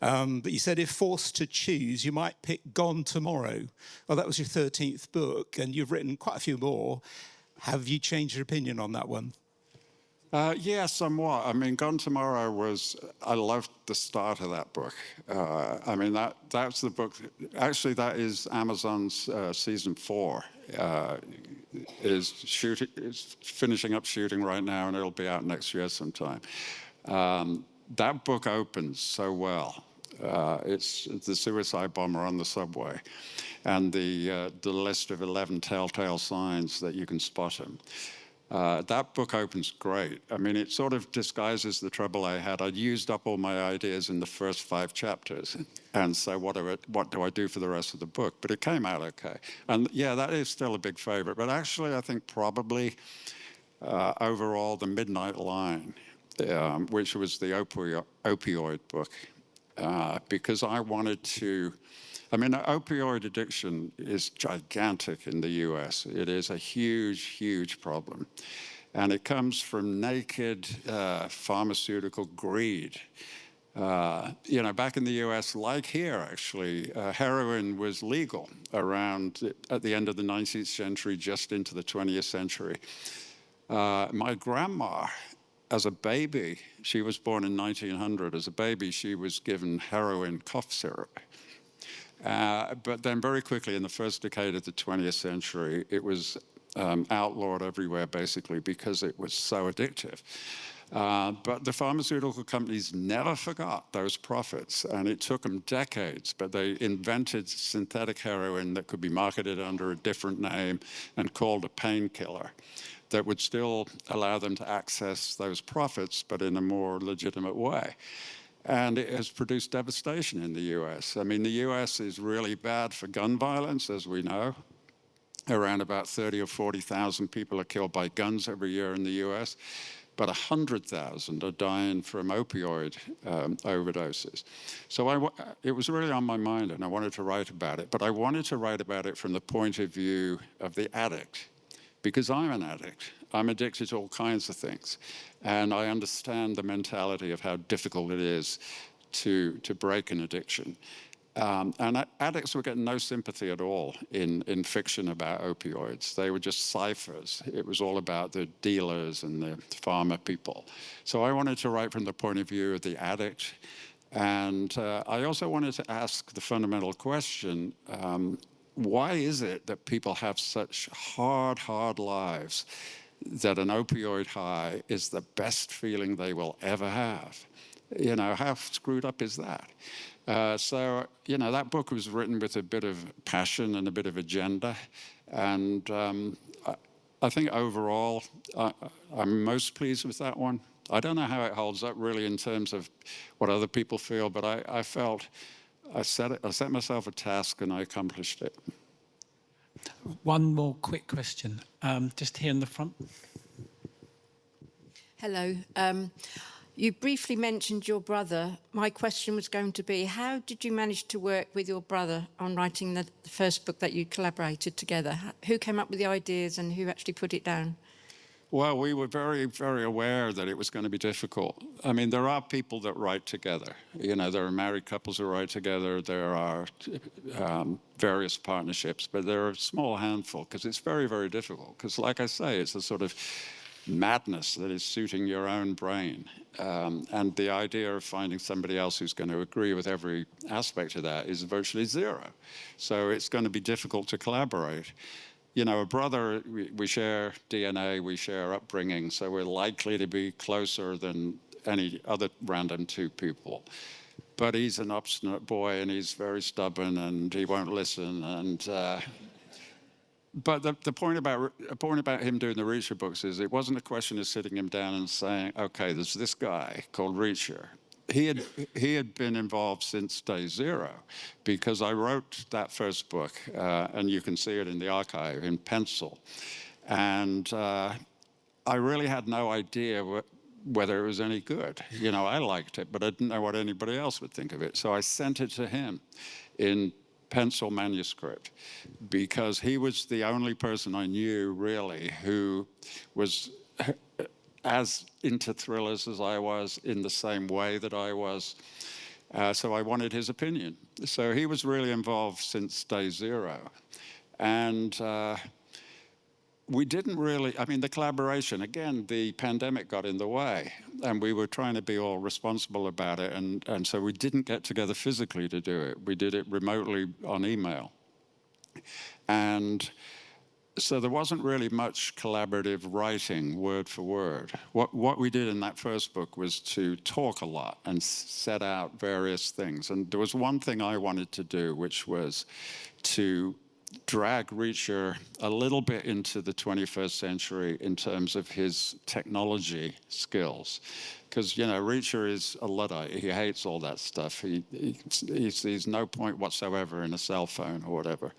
But you said if forced to choose, you might pick Gone Tomorrow. Well, that was your 13th book, and you've written quite a few more. Have you changed your opinion on that one? Yeah, somewhat. I mean, Gone Tomorrow I loved the start of that book. I mean, that's the book, actually that is Amazon's season 4. Is finishing up shooting right now, and it'll be out next year sometime. That book opens so well. It's the suicide bomber on the subway, and the list of 11 telltale signs that you can spot him. That book opens great. I mean, it sort of disguises the trouble I had. I'd used up all my ideas in the first 5 chapters, and so what do I do for the rest of the book? But it came out okay. And yeah, that is still a big favorite. But actually, I think probably overall, The Midnight Line, which was the opioid book, because I wanted to. I mean, opioid addiction is gigantic in the US. It is a huge, huge problem. And it comes from naked pharmaceutical greed. You know, back in the US, like here, actually, heroin was legal around at the end of the 19th century, just into the 20th century. My grandma, as a baby, she was born in 1900. As a baby, she was given heroin cough syrup. But then very quickly in the first decade of the 20th century, it was outlawed everywhere, basically, because it was so addictive. But the pharmaceutical companies never forgot those profits, and it took them decades, but they invented synthetic heroin that could be marketed under a different name and called a painkiller that would still allow them to access those profits, but in a more legitimate way. And it has produced devastation in the US. I mean, the US is really bad for gun violence, as we know. Around about 30 or 40,000 people are killed by guns every year in the US, but 100,000 are dying from opioid overdoses. So it was really on my mind, and I wanted to write about it. But I wanted to write about it from the point of view of the addict, because I'm an addict. I'm addicted to all kinds of things. And I understand the mentality of how difficult it is to break an addiction. And addicts were getting no sympathy at all in fiction about opioids. They were just ciphers. It was all about the dealers and the pharma people. So I wanted to write from the point of view of the addict. And I also wanted to ask the fundamental question, why is it that people have such hard lives that an opioid high is the best feeling they will ever have? You know, how screwed up is that? So, you know, that book was written with a bit of passion and a bit of agenda. And I think overall, I'm most pleased with that one. I don't know how it holds up really in terms of what other people feel, but I felt I set myself a task and I accomplished it. One more quick question, just here in the front. Hello. You briefly mentioned your brother. My question was going to be, how did you manage to work with your brother on writing the first book that you collaborated together? Who came up with the ideas and who actually put it down? Well, we were very, very aware that it was going to be difficult. I mean, there are people that write together. You know, there are married couples who write together. There are various partnerships, but there are a small handful because it's very, very difficult. Because like I say, it's a sort of madness that is suiting your own brain. And the idea of finding somebody else who's going to agree with every aspect of that is virtually zero. So it's going to be difficult to collaborate. You know, a brother, we share DNA, we share upbringing, so we're likely to be closer than any other random two people. But he's an obstinate boy and he's very stubborn and he won't listen. And but the point about him doing the Reacher books is it wasn't a question of sitting him down and saying, okay, there's this guy called Reacher. He had been involved since day zero because I wrote that first book, and you can see it in the archive in pencil. And I really had no idea whether it was any good. You know, I liked it, but I didn't know what anybody else would think of it. So I sent it to him in pencil manuscript because he was the only person I knew really who was as into thrillers as I was in the same way that I was. So I wanted his opinion. So he was really involved since day zero. And we didn't really, I mean, the collaboration, again, the pandemic got in the way and we were trying to be all responsible about it. And so we didn't get together physically to do it. We did it remotely on email. And so there wasn't really much collaborative writing word for word. What we did in that first book was to talk a lot and set out various things. And there was one thing I wanted to do, which was to drag Reacher a little bit into the 21st century in terms of his technology skills. Because, you know, Reacher is a Luddite. He hates all that stuff. He sees no point whatsoever in a cell phone or whatever.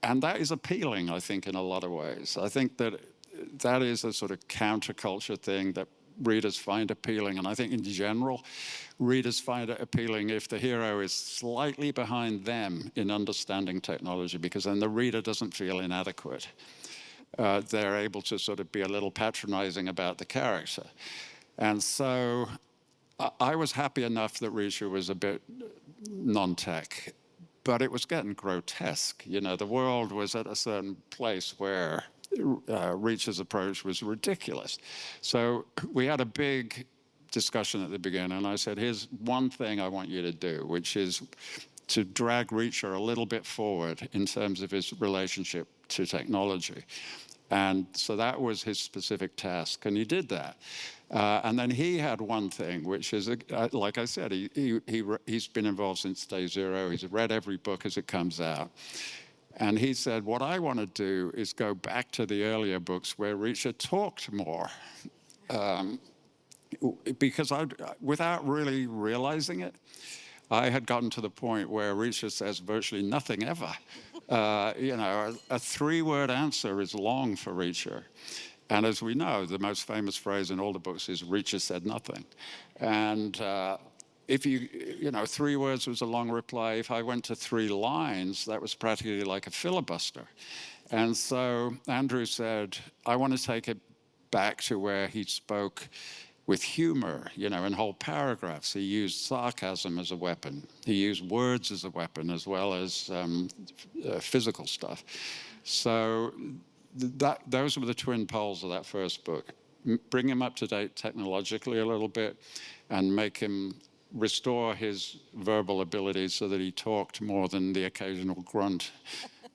And that is appealing, I think, in a lot of ways. I think that that is a sort of counterculture thing that readers find appealing. And I think in general, readers find it appealing if the hero is slightly behind them in understanding technology, because then the reader doesn't feel inadequate. They're able to sort of be a little patronizing about the character. And so I was happy enough that Reacher was a bit non-tech. But it was getting grotesque. You know, the world was at a certain place where Reacher's approach was ridiculous. So we had a big discussion at the beginning, and I said, here's one thing I want you to do, which is to drag Reacher a little bit forward in terms of his relationship to technology. And so that was his specific task, and he did that. And then he had one thing, which is, like I said, he's been involved since day zero. He's read every book as it comes out. And he said, what I want to do is go back to the earlier books where Reacher talked more. Because without really realizing it, I had gotten to the point where Reacher says virtually nothing ever. You know, a three-word answer is long for Reacher. And as we know, the most famous phrase in all the books is Reacher said nothing. And if you know, 3 words was a long reply. If I went to 3 lines, that was practically like a filibuster. And so Andrew said, I want to take it back to where he spoke with humor, you know, in whole paragraphs. He used sarcasm as a weapon. He used words as a weapon as well as physical stuff. So those were the twin poles of that first book. Bring him up to date technologically a little bit and make him restore his verbal abilities so that he talked more than the occasional grunt.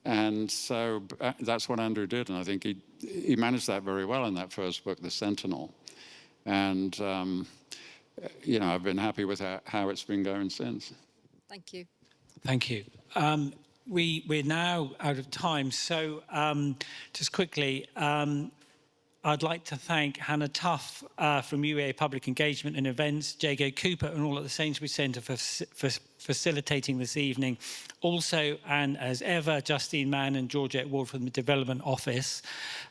And so that's what Andrew did, and I think he managed that very well in that first book, The Sentinel. And, you know, I've been happy with how it's been going since. Thank you. Thank you. We're now out of time, so just quickly, I'd like to thank Hannah Tuff from UEA Public Engagement and Events, Jago Cooper and all at the Sainsbury Centre for facilitating this evening. Also, and as ever, Justine Mann and Georgette Ward from the Development Office.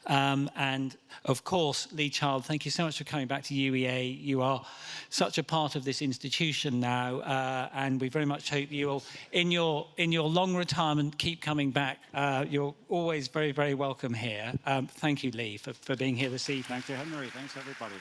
And of course, Lee Child, thank you so much for coming back to UEA. You are such a part of this institution now, and we very much hope you will, in your long retirement, keep coming back. You're always very, very welcome here. Thank you, Lee, for being here this evening. Thank you, Henry. Thanks, everybody.